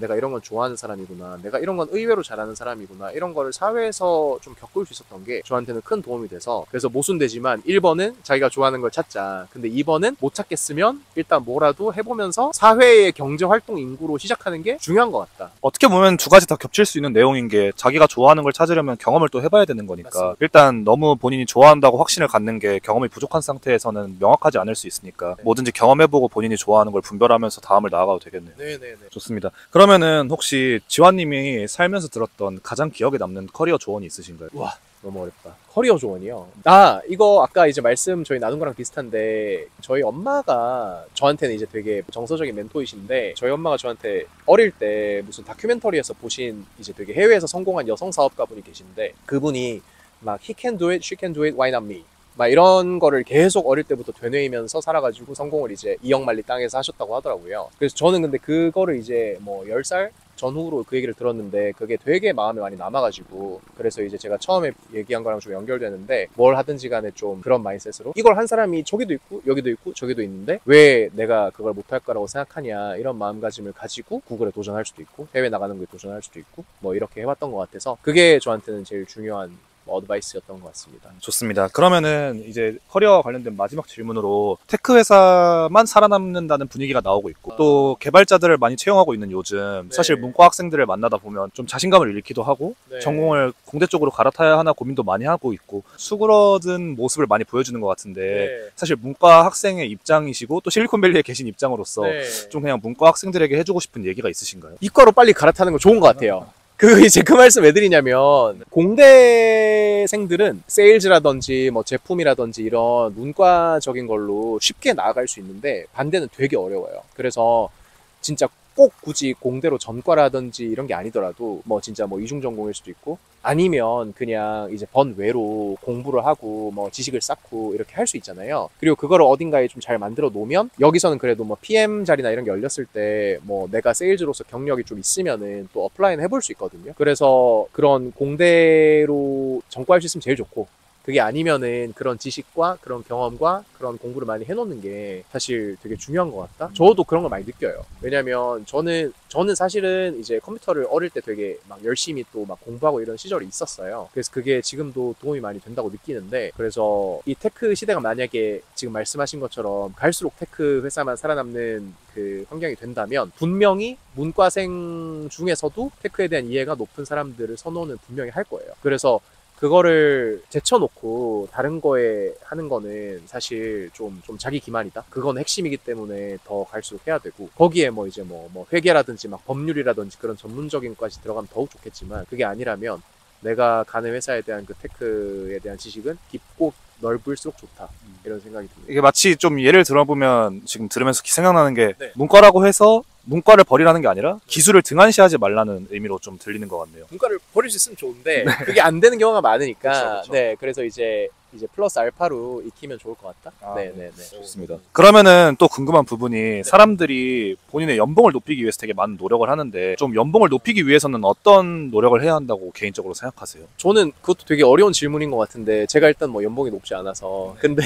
내가 이런 건 좋아하는 사람이구나 내가 이런 건 의외로 잘하는 사람이구나 이런 거를 사회에서 좀 겪을 수 있었던 게 저한테는 큰 도움이 돼서 그래서 모순되지만 1번은 자기가 좋아하는 걸 찾자 근데 2번은 못 찾겠으면 일단 뭐라도 해보면서 사회의 경제활동 인구로 시작하는 게 중요한 것 같다. 어떻게 보면 두 가지 다 겹칠 수 있는 내용인 게 자기가 좋아하는 걸 찾으려면 경험을 또 해봐야 되는 거니까 맞습니다. 일단 너무 본인이 좋아한다고 확신을 갖는 게 경험이 부족한 상태에서는 명확하지 않을 수 있으니까 뭐든지 경험해보고 본인이 좋아하는 걸 분별하면서 다음을 나아가도 되겠네요. 네네네. 좋습니다. 그러면은 혹시 지환님이 살면서 들었던 가장 기억에 남는 커리어 조언이 있으신가요? 와 너무 어렵다. 커리어 조언이요. 이거 아까 이제 말씀 저희 나눈 거랑 비슷한데 저희 엄마가 저한테는 이제 되게 정서적인 멘토이신데 저희 엄마가 저한테 어릴 때 무슨 다큐멘터리에서 보신 이제 되게 해외에서 성공한 여성 사업가분이 계신데 그분이 막 he can do it, she can do it, why not me? 막 이런 거를 계속 어릴 때부터 되뇌이면서 살아가지고 성공을 이제 이역만리 땅에서 하셨다고 하더라고요. 그래서 저는 근데 그거를 이제 뭐 10살? 전후로 그 얘기를 들었는데 그게 되게 마음에 많이 남아가지고, 그래서 이제 제가 처음에 얘기한 거랑 좀 연결되는데, 뭘 하든지 간에 좀 그런 마인드셋으로 이걸 한 사람이 저기도 있고 여기도 있고 저기도 있는데 왜 내가 그걸 못할 거라고 생각하냐, 이런 마음가짐을 가지고 구글에 도전할 수도 있고 해외 나가는 거에 도전할 수도 있고 뭐 이렇게 해봤던 것 같아서, 그게 저한테는 제일 중요한 어드바이스였던 것 같습니다. 좋습니다. 그러면은 이제 커리어와 관련된 마지막 질문으로, 테크 회사만 살아남는다는 분위기가 나오고 있고 또 개발자들을 많이 채용하고 있는 요즘, 네. 사실 문과 학생들을 만나다 보면 좀 자신감을 잃기도 하고 네. 전공을 공대 쪽으로 갈아타야 하나 고민도 많이 하고 있고 수그러든 모습을 많이 보여주는 것 같은데, 네. 사실 문과 학생의 입장이시고 또 실리콘밸리에 계신 입장으로서 네. 좀 그냥 문과 학생들에게 해주고 싶은 얘기가 있으신가요? 이과로 빨리 갈아타는 거 좋은 것 같아요. 이제 그 말씀 왜 드리냐면, 공대생들은 세일즈라든지 뭐 제품이라든지 이런 문과적인 걸로 쉽게 나아갈 수 있는데, 반대는 되게 어려워요. 그래서 진짜 꼭 굳이 공대로 전과라든지 이런 게 아니더라도 뭐 진짜 뭐 이중전공일 수도 있고, 아니면 그냥 이제 번외로 공부를 하고 뭐 지식을 쌓고 이렇게 할 수 있잖아요. 그리고 그거를 어딘가에 좀 잘 만들어 놓으면, 여기서는 그래도 뭐 PM 자리나 이런 게 열렸을 때 뭐 내가 세일즈로서 경력이 좀 있으면은 또 어플라이는 해볼 수 있거든요. 그래서 그런 공대로 전과할 수 있으면 제일 좋고, 그게 아니면은 그런 지식과 그런 경험과 그런 공부를 많이 해놓는 게 사실 되게 중요한 것 같다. 저도 그런 걸 많이 느껴요. 왜냐면 저는 사실은 이제 컴퓨터를 어릴 때 되게 막 열심히 또 막 공부하고 이런 시절이 있었어요. 그래서 그게 지금도 도움이 많이 된다고 느끼는데, 그래서 이 테크 시대가 만약에 지금 말씀하신 것처럼 갈수록 테크 회사만 살아남는 그 환경이 된다면, 분명히 문과생 중에서도 테크에 대한 이해가 높은 사람들을 선호는 분명히 할 거예요. 그래서 그거를 제쳐놓고 다른 거에 하는 거는 사실 좀 자기 기만이다. 그건 핵심이기 때문에 더 갈수록 해야 되고, 거기에 뭐 이제 뭐 회계라든지 막 법률이라든지 그런 전문적인 것까지 들어가면 더욱 좋겠지만, 그게 아니라면 내가 가는 회사에 대한 그 테크에 대한 지식은 깊고 넓을수록 좋다. 이런 생각이 듭니다. 이게 마치 좀 예를 들어보면, 지금 들으면서 생각나는 게, 네. 문과라고 해서 문과를 버리라는 게 아니라 기술을 등한시하지 말라는 의미로 좀 들리는 것 같네요. 문과를 버릴 수 있으면 좋은데 그게 안 되는 경우가 많으니까. 그쵸, 그쵸. 네, 그래서 이제 플러스 알파로 익히면 좋을 것 같다. 아, 네네네. 좋습니다. 그러면은 또 궁금한 부분이, 사람들이 본인의 연봉을 높이기 위해서 되게 많은 노력을 하는데, 좀 연봉을 높이기 위해서는 어떤 노력을 해야 한다고 개인적으로 생각하세요? 저는 그것도 되게 어려운 질문인 것 같은데, 제가 일단 뭐 연봉이 높지 않아서. 근데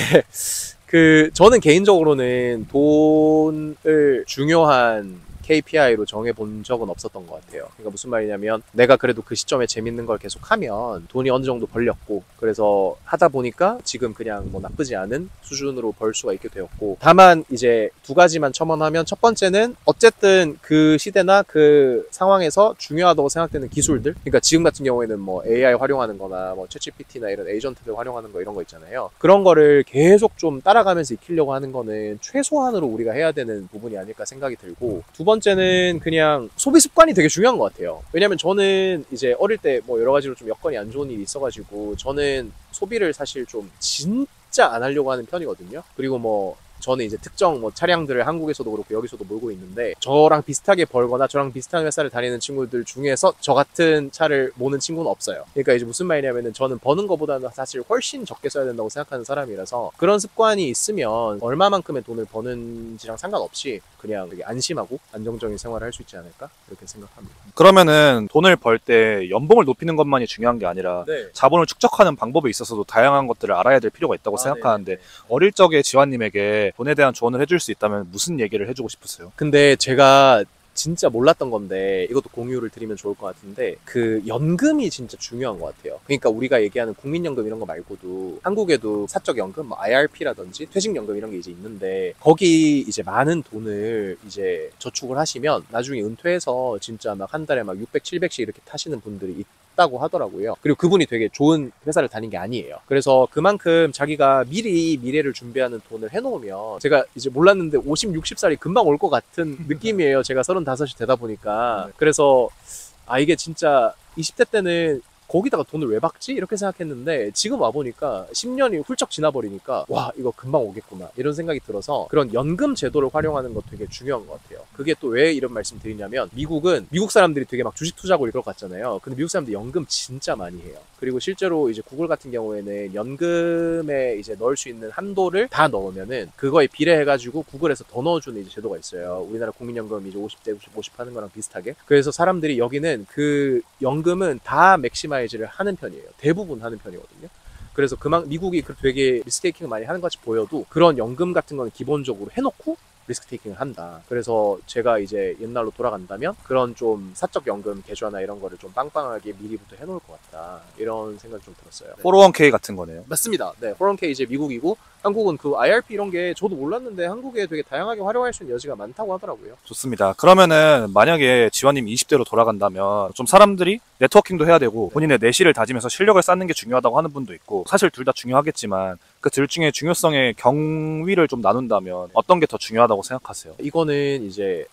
저는 개인적으로는 돈을 중요한 KPI로 정해본 적은 없었던 것 같아요. 그러니까 무슨 말이냐면, 내가 그래도 그 시점에 재밌는 걸 계속 하면 돈이 어느 정도 벌렸고, 그래서 하다 보니까 지금 그냥 뭐 나쁘지 않은 수준으로 벌 수가 있게 되었고, 다만 이제 두 가지만 첨언하면, 첫 번째는 어쨌든 그 시대나 그 상황에서 중요하다고 생각되는 기술들, 그러니까 지금 같은 경우에는 뭐 AI 활용하는 거나 뭐 챗GPT나 이런 에이전트들 활용하는 거, 이런 거 있잖아요. 그런 거를 계속 좀 따라가면서 익히려고 하는 거는 최소한으로 우리가 해야 되는 부분이 아닐까 생각이 들고, 두 번째는 그냥 소비 습관이 되게 중요한 것 같아요. 왜냐면 저는 이제 어릴 때 뭐 여러 가지로 좀 여건이 안 좋은 일이 있어가지고, 저는 소비를 사실 좀 진짜 안 하려고 하는 편이거든요. 그리고 뭐 저는 이제 특정 뭐 차량들을 한국에서도 그렇고 여기서도 몰고 있는데, 저랑 비슷하게 벌거나 저랑 비슷한 회사를 다니는 친구들 중에서 저 같은 차를 모는 친구는 없어요. 그러니까 이제 무슨 말이냐면은, 저는 버는 것보다는 사실 훨씬 적게 써야 된다고 생각하는 사람이라서, 그런 습관이 있으면 얼마만큼의 돈을 버는지랑 상관없이 그냥 되게 안심하고 안정적인 생활을 할 수 있지 않을까, 이렇게 생각합니다. 그러면은 돈을 벌 때 연봉을 높이는 것만이 중요한 게 아니라, 네. 자본을 축적하는 방법에 있어서도 다양한 것들을 알아야 될 필요가 있다고 생각하는데, 네네. 어릴 적에 지환님에게 돈에 대한 조언을 해줄 수 있다면 무슨 얘기를 해주고 싶으세요? 근데 제가 진짜 몰랐던 건데, 이것도 공유를 드리면 좋을 것 같은데, 그 연금이 진짜 중요한 것 같아요. 그러니까 우리가 얘기하는 국민연금 이런 거 말고도 한국에도 사적연금, 뭐 IRP라든지 퇴직연금 이런 게 이제 있는데, 거기 이제 많은 돈을 이제 저축을 하시면 나중에 은퇴해서 진짜 막 한 달에 막 600, 700씩 이렇게 타시는 분들이 있다고 하더라고요. 그리고 그분이 되게 좋은 회사를 다닌 게 아니에요. 그래서 그만큼 자기가 미리 미래를 준비하는 돈을 해놓으면, 제가 이제 몰랐는데 50, 60살이 금방 올 것 같은 느낌이에요. 제가 35이 되다 보니까. 그래서 이게 진짜 20대 때는 거기다가 돈을 왜 박지? 이렇게 생각했는데, 지금 와보니까 10년이 훌쩍 지나버리니까 와, 이거 금방 오겠구나, 이런 생각이 들어서 그런 연금 제도를 활용하는 거 되게 중요한 것 같아요. 그게 또 왜 이런 말씀 드리냐면, 미국 사람들이 되게 막 주식 투자하고 이럴 것 같잖아요. 근데 미국 사람들이 연금 진짜 많이 해요. 그리고 실제로 이제 구글 같은 경우에는 연금에 이제 넣을 수 있는 한도를 다 넣으면은 그거에 비례해가지고 구글에서 더 넣어주는 이제 제도가 있어요. 우리나라 국민연금 이제 50대 50 하는 거랑 비슷하게. 그래서 사람들이 여기는 그 연금은 다 맥시마이즈를 하는 편이에요. 대부분 하는 편이거든요. 그래서 미국이 되게 리스테이킹을 많이 하는 것 같이 보여도 그런 연금 같은 거는 기본적으로 해놓고 리스크 테이킹을 한다. 그래서 제가 이제 옛날로 돌아간다면 그런 좀 사적 연금 계좌나 이런 거를 좀 빵빵하게 미리부터 해놓을 것 같다. 이런 생각이 좀 들었어요. 401k 같은 거네요. 맞습니다. 네, 401k 이제 미국이고 한국은 그 IRP 이런 게 저도 몰랐는데 한국에 되게 다양하게 활용할 수 있는 여지가 많다고 하더라고요. 좋습니다. 그러면은 만약에 지환님 20대로 돌아간다면 좀 사람들이 네트워킹도 해야 되고 본인의 내실을 다지면서 실력을 쌓는 게 중요하다고 하는 분도 있고 사실 둘 다 중요하겠지만 그 둘 중에 중요성의 경위를 좀 나눈다면 어떤 게 더 중요하다고 생각하세요? 이거는 이제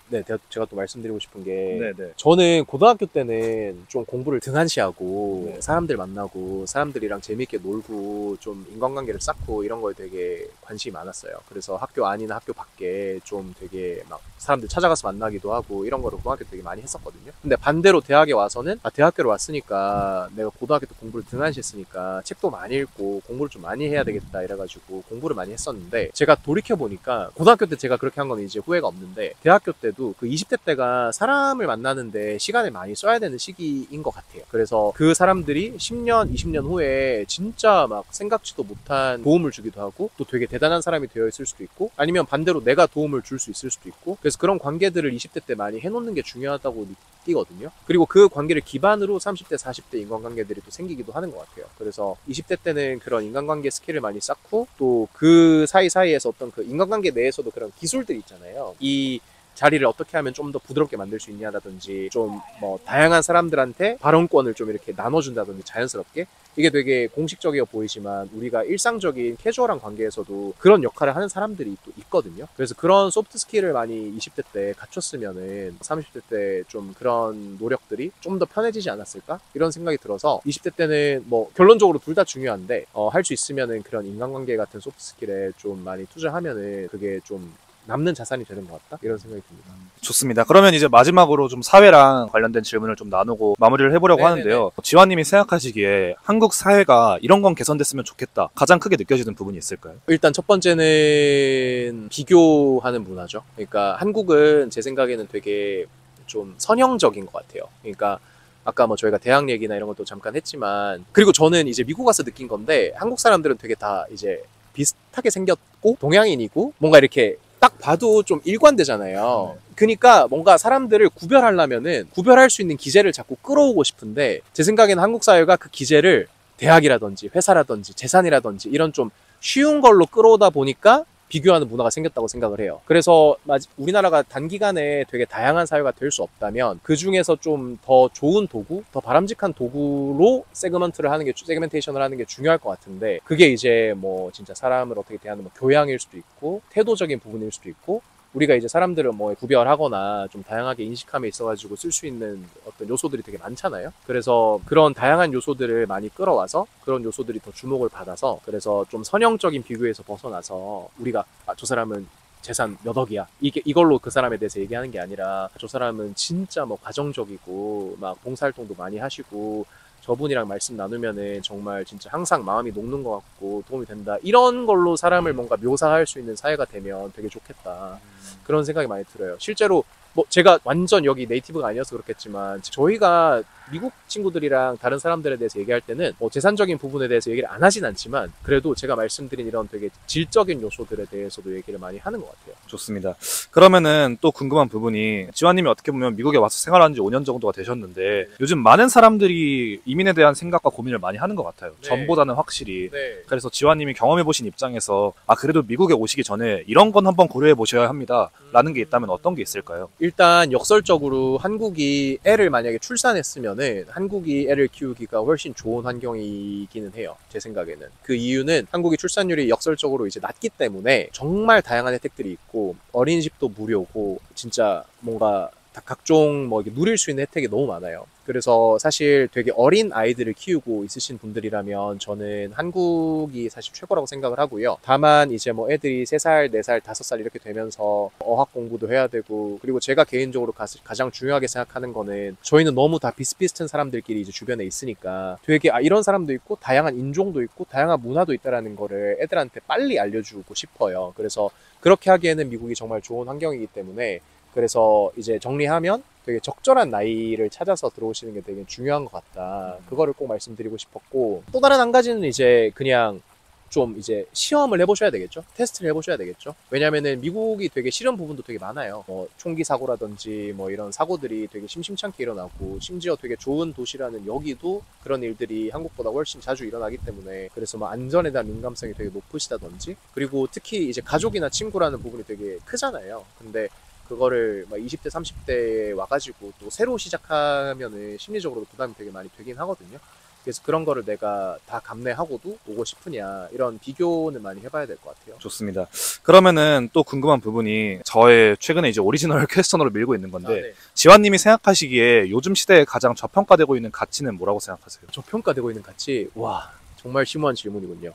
제가 또 말씀드리고 싶은 게 네네. 저는 고등학교 때는 좀 공부를 등한시하고 사람들 만나고 사람들이랑 재밌게 놀고 좀 인간관계를 쌓고 이런 거에 되게 관심이 많았어요. 그래서 학교 안이나 학교 밖에 좀 되게 막 사람들 찾아가서 만나기도 하고 이런 거를 고등학교 때 되게 많이 했었거든요. 근데 반대로 대학에 와서는 대학교를 왔으니까 내가 고등학교 때 공부를 등한시했으니까 책도 많이 읽고 공부를 좀 많이 해야 되겠다 이래가지고 공부를 많이 했었는데 제가 돌이켜보니까 고등학교 때 제가 그렇게 한 건 이제 후회가 없는데 대학교 때도 그 20대 때가 사람을 만나는데 시간을 많이 써야 되는 시기인 것 같아요. 그래서 그 사람들이 10년, 20년 후에 진짜 막 생각지도 못한 도움을 주기도 하고 또 되게 대단한 사람이 되어 있을 수도 있고 아니면 반대로 내가 도움을 줄 수 있을 수도 있고 그래서 그런 관계들을 20대 때 많이 해놓는 게 중요하다고 느끼거든요. 그리고 그 관계를 기반으로 30대, 40대 인간관계들이 또 생기기도 하는 것 같아요. 그래서 20대 때는 그런 인간관계 스킬을 많이 쌓고 또 그 사이사이에서 어떤 그 인간관계 내에서도 그런 기술들이 있잖아요. 이 자리를 어떻게 하면 좀 더 부드럽게 만들 수 있냐라든지 좀 뭐 다양한 사람들한테 발언권을 좀 이렇게 나눠준다든지 자연스럽게 이게 되게 공식적이어 보이지만 우리가 일상적인 캐주얼한 관계에서도 그런 역할을 하는 사람들이 또 있거든요. 그래서 그런 소프트 스킬을 많이 20대 때 갖췄으면은 30대 때 좀 그런 노력들이 좀 더 편해지지 않았을까? 이런 생각이 들어서 20대 때는 뭐 결론적으로 둘 다 중요한데 할 수 있으면은 그런 인간관계 같은 소프트 스킬에 좀 많이 투자하면은 그게 좀 남는 자산이 되는 것 같다? 이런 생각이 듭니다. 좋습니다. 그러면 이제 마지막으로 좀 사회랑 관련된 질문을 좀 나누고 마무리를 해보려고 네네네. 하는데요. 지환님이 생각하시기에 한국 사회가 이런 건 개선됐으면 좋겠다. 가장 크게 느껴지는 부분이 있을까요? 일단 첫 번째는 비교하는 문화죠. 그러니까 한국은 제 생각에는 되게 좀 선형적인 것 같아요. 그러니까 아까 뭐 저희가 대학 얘기나 이런 것도 잠깐 했지만 그리고 저는 이제 미국 와서 느낀 건데 한국 사람들은 되게 다 이제 비슷하게 생겼고 동양인이고 뭔가 이렇게 딱 봐도 좀 일관되잖아요. 그러니까 뭔가 사람들을 구별하려면은 구별할 수 있는 기제를 자꾸 끌어오고 싶은데 제 생각에는 한국 사회가 그 기제를 대학이라든지 회사라든지 재산이라든지 이런 좀 쉬운 걸로 끌어오다 보니까 비교하는 문화가 생겼다고 생각을 해요. 그래서 우리나라가 단기간에 되게 다양한 사회가 될 수 없다면 그 중에서 좀 더 좋은 도구, 더 바람직한 도구로 세그멘테이션을 하는 게 중요할 것 같은데 그게 이제 뭐 진짜 사람을 어떻게 대하는 뭐 교양일 수도 있고 태도적인 부분일 수도 있고 우리가 이제 사람들을 뭐 구별하거나 좀 다양하게 인식함에 있어가지고 쓸 수 있는 어떤 요소들이 되게 많잖아요. 그래서 그런 다양한 요소들을 많이 끌어와서 그런 요소들이 더 주목을 받아서 그래서 좀 선형적인 비교에서 벗어나서 우리가 저 사람은 재산 몇 억이야. 이걸로 그 사람에 대해서 얘기하는 게 아니라 저 사람은 진짜 뭐 가정적이고 막 봉사활동도 많이 하시고 저분이랑 말씀 나누면은 정말 진짜 항상 마음이 녹는 것 같고 도움이 된다. 이런 걸로 사람을 뭔가 묘사할 수 있는 사회가 되면 되게 좋겠다. 그런 생각이 많이 들어요. 실제로 뭐 제가 완전 여기 네이티브가 아니어서 그렇겠지만 저희가 미국 친구들이랑 다른 사람들에 대해서 얘기할 때는 뭐 재산적인 부분에 대해서 얘기를 안 하진 않지만 그래도 제가 말씀드린 이런 되게 질적인 요소들에 대해서도 얘기를 많이 하는 것 같아요. 좋습니다. 그러면은 또 궁금한 부분이 지환님이 어떻게 보면 미국에 와서 생활한 지 5년 정도가 되셨는데 요즘 많은 사람들이 이민에 대한 생각과 고민을 많이 하는 것 같아요. 네. 전보다는 확실히. 네. 그래서 지환님이 경험해보신 입장에서 그래도 미국에 오시기 전에 이런 건 한번 고려해 보셔야 합니다. 라는 게 있다면 어떤 게 있을까요? 일단 역설적으로 한국이 애를 만약에 출산했으면은 한국이 애를 키우기가 훨씬 좋은 환경이기는 해요. 제 생각에는. 그 이유는 한국이 출산율이 역설적으로 이제 낮기 때문에 정말 다양한 혜택들이 있고 어린이집도 무료고 진짜 뭔가 다 각종 뭐 이렇게 누릴 수 있는 혜택이 너무 많아요. 그래서 사실 되게 어린 아이들을 키우고 있으신 분들이라면 저는 한국이 사실 최고라고 생각을 하고요. 다만 이제 뭐 애들이 3살, 4살, 5살 이렇게 되면서 어학 공부도 해야 되고, 그리고 제가 개인적으로 가장 중요하게 생각하는 거는 저희는 너무 다 비슷비슷한 사람들끼리 이제 주변에 있으니까 되게 이런 사람도 있고 다양한 인종도 있고 다양한 문화도 있다라는 거를 애들한테 빨리 알려주고 싶어요. 그래서 그렇게 하기에는 미국이 정말 좋은 환경이기 때문에, 그래서 이제 정리하면 되게 적절한 나이를 찾아서 들어오시는 게 되게 중요한 것 같다. 그거를 꼭 말씀드리고 싶었고, 또 다른 한 가지는 이제 그냥 좀 이제 시험을 해보셔야 되겠죠. 테스트를 해보셔야 되겠죠. 왜냐면은 미국이 되게 싫은 부분도 되게 많아요. 뭐 총기 사고라든지 뭐 이런 사고들이 되게 심심찮게 일어나고, 심지어 되게 좋은 도시라는 여기도 그런 일들이 한국보다 훨씬 자주 일어나기 때문에, 그래서 뭐 안전에 대한 민감성이 되게 높으시다든지, 그리고 특히 이제 가족이나 친구라는 부분이 되게 크잖아요. 근데 그거를 막 20대, 30대에 와가지고 또 새로 시작하면은 심리적으로도 부담이 되게 많이 되긴 하거든요. 그래서 그런 거를 내가 다 감내하고도 오고 싶으냐, 이런 비교는 많이 해봐야 될 것 같아요. 좋습니다. 그러면은 또 궁금한 부분이, 저의 최근에 이제 오리지널 퀘스천으로 밀고 있는 건데, 네. 지환님이 생각하시기에 요즘 시대에 가장 저평가되고 있는 가치는 뭐라고 생각하세요? 저평가되고 있는 가치, 와, 정말 심오한 질문이군요.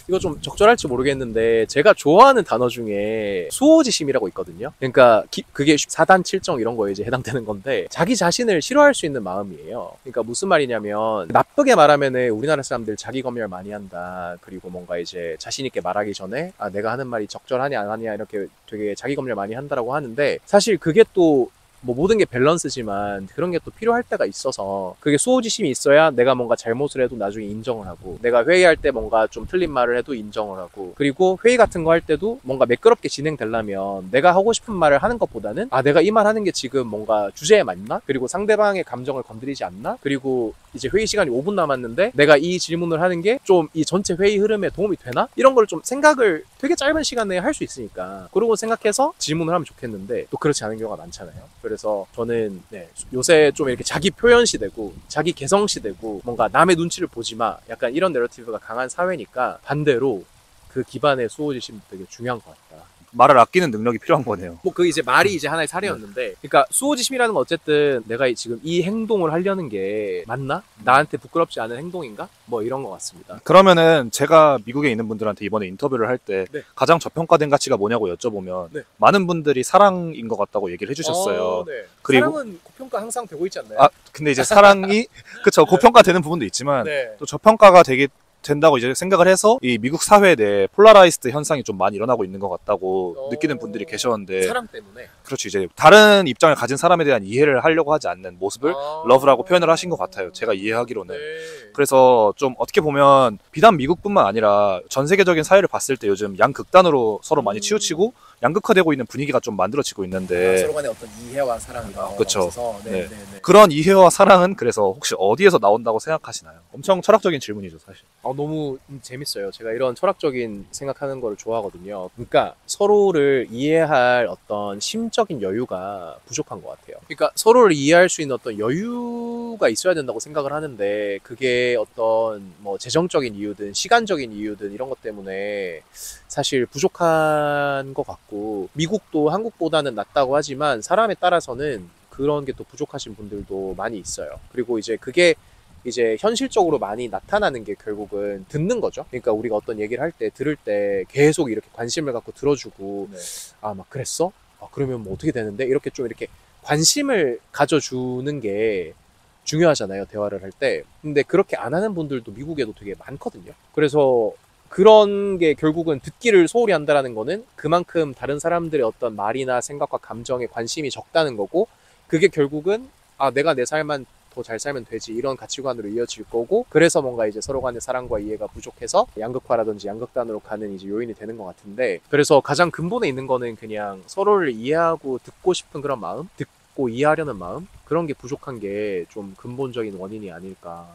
이거 좀 적절할지 모르겠는데 제가 좋아하는 단어 중에 수호지심이라고 있거든요. 그러니까 그게 사단 칠정 이런 거에 이제 해당되는 건데, 자기 자신을 싫어할 수 있는 마음이에요. 그러니까 무슨 말이냐면, 나쁘게 말하면은 우리나라 사람들 자기 검열 많이 한다. 그리고 뭔가 이제 자신 있게 말하기 전에 내가 하는 말이 적절하냐 안 하냐 이렇게 되게 자기 검열 많이 한다라고 하는데, 사실 그게 또 뭐 모든 게 밸런스지만 그런 게 또 필요할 때가 있어서, 그게 수호지심이 있어야 내가 뭔가 잘못을 해도 나중에 인정을 하고, 내가 회의할 때 뭔가 좀 틀린 말을 해도 인정을 하고, 그리고 회의 같은 거 할 때도 뭔가 매끄럽게 진행되려면 내가 하고 싶은 말을 하는 것보다는 내가 이 말 하는 게 지금 뭔가 주제에 맞나? 그리고 상대방의 감정을 건드리지 않나? 그리고 이제 회의 시간이 5분 남았는데 내가 이 질문을 하는 게 좀 이 전체 회의 흐름에 도움이 되나? 이런 걸 좀 생각을 되게 짧은 시간에 할 수 있으니까, 그러고 생각해서 질문을 하면 좋겠는데 또 그렇지 않은 경우가 많잖아요. 그래서 저는 요새 좀 이렇게 자기 표현 시대고 자기 개성 시대고, 뭔가 남의 눈치를 보지 마, 약간 이런 내러티브가 강한 사회니까 반대로 그 기반의 수호지심도 되게 중요한 것 같다. 말을 아끼는 능력이 필요한 거네요. 뭐 그 이제 말이 이제 하나의 사례였는데, 그러니까 수호지심이라는 건 어쨌든 내가 지금 이 행동을 하려는 게 맞나? 나한테 부끄럽지 않은 행동인가? 뭐 이런 것 같습니다. 그러면은 제가 미국에 있는 분들한테 이번에 인터뷰를 할 때 네. 가장 저평가된 가치가 뭐냐고 여쭤보면 네. 많은 분들이 사랑인 것 같다고 얘기를 해주셨어요. 네. 그리고 사랑은 고평가 항상 되고 있지 않나요? 근데 이제 사랑이 그쵸, 고평가되는 부분도 있지만 네. 또 저평가가 된다고 이제 생각을 해서 이 미국 사회 내 폴라라이스드 현상이 좀 많이 일어나고 있는 것 같다고 느끼는 분들이 계셨는데, 사랑 때문에. 그렇죠, 이제 다른 입장을 가진 사람에 대한 이해를 하려고 하지 않는 모습을 러브라고 표현을 하신 것 같아요, 제가 이해하기로는. 네. 그래서 좀 어떻게 보면 비단 미국뿐만 아니라 전 세계적인 사회를 봤을 때 요즘 양극단으로 서로 많이 치우치고 양극화되고 있는 분위기가 좀 만들어지고 있는데, 서로 간의 어떤 이해와 사랑 이런 거 그쵸. 있어서 네. 그런 이해와 사랑은 그래서 혹시 어디에서 나온다고 생각하시나요? 엄청 철학적인 질문이죠, 사실. 너무 재밌어요. 제가 이런 철학적인 생각하는 거를 좋아하거든요. 그러니까 서로를 이해할 어떤 심적인 여유가 부족한 것 같아요. 그러니까 서로를 이해할 수 있는 어떤 여유가 있어야 된다고 생각을 하는데, 그게 어떤 뭐 재정적인 이유든 시간적인 이유든 이런 것 때문에 사실 부족한 것 같고, 미국도 한국보다는 낫다고 하지만 사람에 따라서는 그런 게 또 부족하신 분들도 많이 있어요. 그리고 이제 그게 이제 현실적으로 많이 나타나는 게 결국은 듣는 거죠. 그러니까 우리가 어떤 얘기를 할 때, 들을 때 계속 이렇게 관심을 갖고 들어주고, 막 그랬어? 그러면 뭐 어떻게 되는데? 이렇게 좀 이렇게 관심을 가져주는 게 중요하잖아요, 대화를 할 때. 근데 그렇게 안 하는 분들도 미국에도 되게 많거든요. 그래서 그런 게 결국은 듣기를 소홀히 한다는 거는 그만큼 다른 사람들의 어떤 말이나 생각과 감정에 관심이 적다는 거고, 그게 결국은 내가 내 삶만 더 잘 살면 되지, 이런 가치관으로 이어질 거고, 그래서 뭔가 이제 서로 간의 사랑과 이해가 부족해서 양극화라든지 양극단으로 가는 이제 요인이 되는 것 같은데, 그래서 가장 근본에 있는 거는 그냥 서로를 이해하고 듣고 싶은 그런 마음, 듣고 이해하려는 마음, 그런 게 부족한 게 좀 근본적인 원인이 아닐까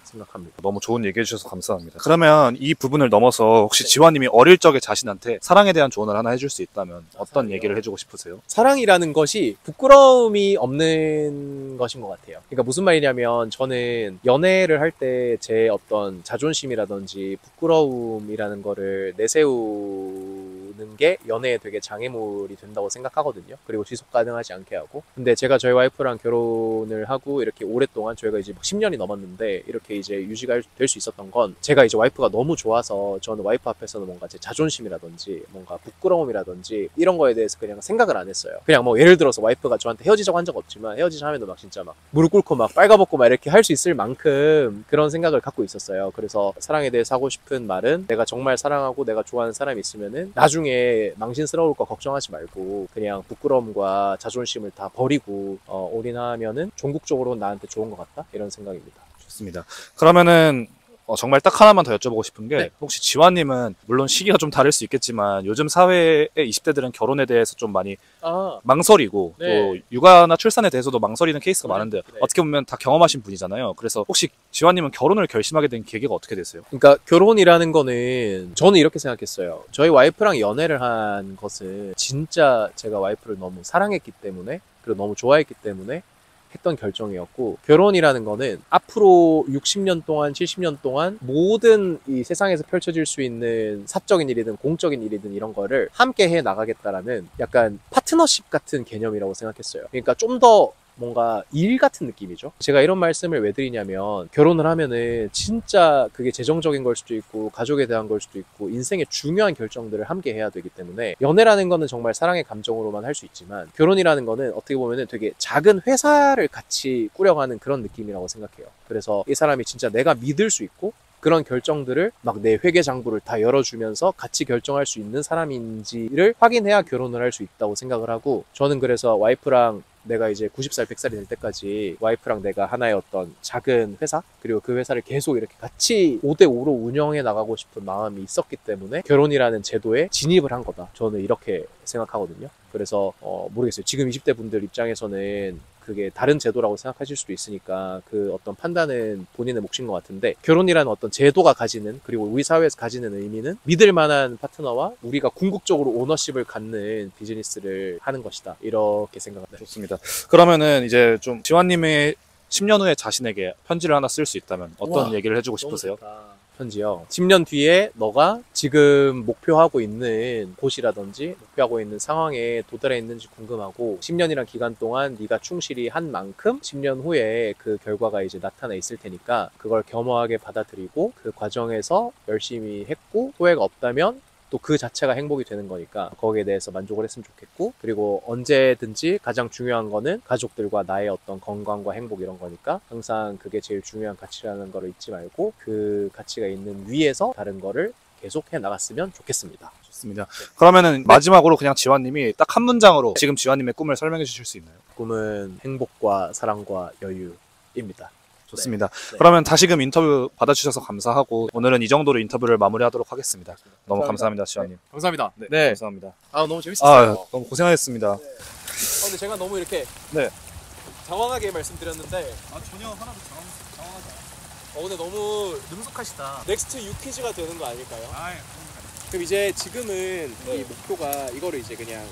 생각합니다. 너무 좋은 얘기 해주셔서 감사합니다. 그러면 이 부분을 넘어서 혹시 지환님이 어릴 적에 자신한테 사랑에 대한 조언을 하나 해줄 수 있다면 어떤 사랑이요? 얘기를 해주고 싶으세요? 사랑이라는 것이 부끄러움이 없는 것인 것 같아요. 그러니까 무슨 말이냐면, 저는 연애를 할 때 제 어떤 자존심이라든지 부끄러움이라는 거를 내세우는 게 연애에 되게 장애물이 된다고 생각하거든요. 그리고 지속 가능하지 않게 하고. 근데 제가 저희 와이프랑 결혼을 하고 이렇게 오랫동안 저희가 이제 막 10년이 넘었는데 이렇게 이제 유지가 될 수 있었던 건 제가 이제 와이프가 너무 좋아서 저는 와이프 앞에서는 뭔가 제 자존심이라든지 뭔가 부끄러움이라든지 이런 거에 대해서 그냥 생각을 안 했어요. 그냥 뭐 예를 들어서 와이프가 저한테 헤어지자고 한 적 없지만 헤어지자 하면은 막 진짜 막 무릎 꿇고 막 빨가벗고 막 이렇게 할 수 있을 만큼 그런 생각을 갖고 있었어요. 그래서 사랑에 대해서 하고 싶은 말은 내가 정말 사랑하고 내가 좋아하는 사람이 있으면은 나중에 망신스러울 거 걱정하지 말고 그냥 부끄러움과 자존심을 다 버리고 올인하면은 종국적으로 나한테 좋은 것 같다 이런 생각입니다. 좋습니다. 그러면은 정말 딱 하나만 더 여쭤보고 싶은 게 네. 혹시 지환님은 물론 시기가 좀 다를 수 있겠지만 요즘 사회의 20대들은 결혼에 대해서 좀 많이 망설이고 네. 또 육아나 출산에 대해서도 망설이는 케이스가 많은데 네. 어떻게 보면 다 경험하신 분이잖아요. 그래서 혹시 지환님은 결혼을 결심하게 된 계기가 어떻게 됐어요? 그러니까 결혼이라는 거는 저는 이렇게 생각했어요. 저희 와이프랑 연애를 한 것은 진짜 제가 와이프를 너무 사랑했기 때문에 그리고 너무 좋아했기 때문에 했던 결정이었고 결혼이라는 거는 앞으로 60년 동안 70년 동안 모든 이 세상에서 펼쳐질 수 있는 사적인 일이든 공적인 일이든 이런 거를 함께 해 나가겠다라는 약간 파트너십 같은 개념이라고 생각했어요. 그러니까 좀 더 뭔가 일 같은 느낌이죠. 제가 이런 말씀을 왜 드리냐면 결혼을 하면은 진짜 그게 재정적인 걸 수도 있고 가족에 대한 걸 수도 있고 인생의 중요한 결정들을 함께 해야 되기 때문에 연애라는 거는 정말 사랑의 감정으로만 할 수 있지만 결혼이라는 거는 어떻게 보면은 되게 작은 회사를 같이 꾸려가는 그런 느낌이라고 생각해요. 그래서 이 사람이 진짜 내가 믿을 수 있고 그런 결정들을 막 내 회계장부를 다 열어주면서 같이 결정할 수 있는 사람인지를 확인해야 결혼을 할 수 있다고 생각을 하고 저는 그래서 와이프랑 내가 이제 90살, 100살이 될 때까지 와이프랑 내가 하나의 어떤 작은 회사 그리고 그 회사를 계속 이렇게 같이 5대5로 운영해 나가고 싶은 마음이 있었기 때문에 결혼이라는 제도에 진입을 한 거다. 저는 이렇게 생각하거든요. 그래서 모르겠어요. 지금 20대 분들 입장에서는 그게 다른 제도라고 생각하실 수도 있으니까 그 어떤 판단은 본인의 몫인 것 같은데 결혼이라는 어떤 제도가 가지는 그리고 우리 사회에서 가지는 의미는 믿을 만한 파트너와 우리가 궁극적으로 오너십을 갖는 비즈니스를 하는 것이다. 이렇게 생각합니다. 좋습니다. 그러면은 이제 좀 지환님의 10년 후에 자신에게 편지를 하나 쓸 수 있다면 어떤 우와, 얘기를 해주고 싶으세요? 편지요. 10년 뒤에 너가 지금 목표하고 있는 곳이라든지 목표하고 있는 상황에 도달해 있는지 궁금하고 10년이란 기간 동안 네가 충실히 한 만큼 10년 후에 그 결과가 이제 나타나 있을 테니까 그걸 겸허하게 받아들이고 그 과정에서 열심히 했고 후회가 없다면 또 그 자체가 행복이 되는 거니까 거기에 대해서 만족을 했으면 좋겠고 그리고 언제든지 가장 중요한 거는 가족들과 나의 어떤 건강과 행복 이런 거니까 항상 그게 제일 중요한 가치라는 거를 잊지 말고 그 가치가 있는 위에서 다른 거를 계속 해 나갔으면 좋겠습니다. 좋습니다. 그러면은 마지막으로 그냥 지환님이 딱 한 문장으로 지금 지환님의 꿈을 설명해 주실 수 있나요? 꿈은 행복과 사랑과 여유입니다. 좋습니다. 네. 그러면 다시금 인터뷰 받아주셔서 감사하고 오늘은 이 정도로 인터뷰를 마무리하도록 하겠습니다. 너무 감사합니다, 지환님. 감사합니다. 네, 감사합니다. 너무 재밌었어요. 너무 고생하셨습니다. 근데 제가 너무 이렇게 네. 장황하게 말씀드렸는데 전혀 하나도 당황하지 않았어요. 근데 너무 능숙하시다. 넥스트 유퀴즈가 되는 거 아닐까요? 아, 그럼 이제 지금은 이 목표가 이거를 이제 그냥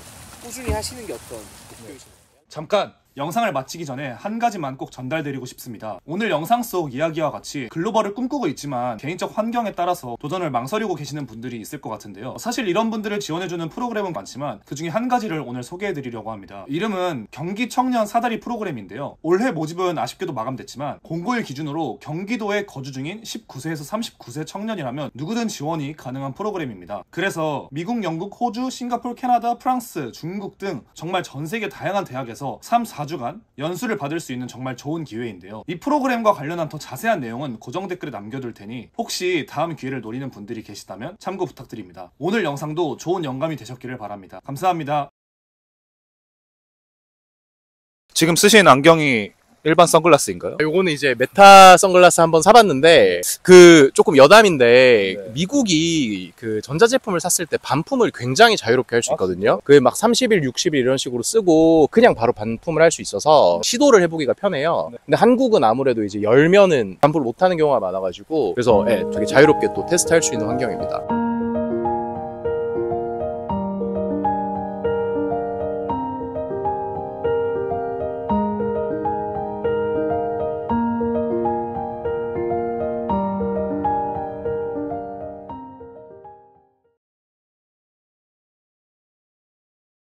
꾸준히 하시는 게 어떤 목표이신가요? 잠깐! 영상을 마치기 전에 한 가지만 꼭 전달드리고 싶습니다. 오늘 영상 속 이야기와 같이 글로벌을 꿈꾸고 있지만 개인적 환경에 따라서 도전을 망설이고 계시는 분들이 있을 것 같은데요. 사실 이런 분들을 지원해주는 프로그램은 많지만 그 중에 한 가지를 오늘 소개해드리려고 합니다. 이름은 경기 청년 사다리 프로그램인데요. 올해 모집은 아쉽게도 마감됐지만 공고일 기준으로 경기도에 거주 중인 19세에서 39세 청년이라면 누구든 지원이 가능한 프로그램입니다. 그래서 미국, 영국, 호주, 싱가포르, 캐나다, 프랑스, 중국 등 정말 전 세계 다양한 대학에서 3-4주간 연수를 받을 수 있는 정말 좋은 기회인데요. 이 프로그램과 관련한 더 자세한 내용은 고정 댓글에 남겨둘 테니 혹시 다음 기회를 노리는 분들이 계시다면 참고 부탁드립니다. 오늘 영상도 좋은 영감이 되셨기를 바랍니다. 감사합니다. 지금 쓰신 안경이 일반 선글라스인가요? 요거는 이제 메타 선글라스 한번 사봤는데 그 조금 여담인데 미국이 그 전자제품을 샀을 때 반품을 굉장히 자유롭게 할 수 있거든요. 그 막 30일, 60일 이런 식으로 쓰고 그냥 바로 반품을 할 수 있어서 시도를 해보기가 편해요. 근데 한국은 아무래도 이제 열면은 반품을 못하는 경우가 많아가지고 그래서 되게 자유롭게 또 테스트할 수 있는 환경입니다.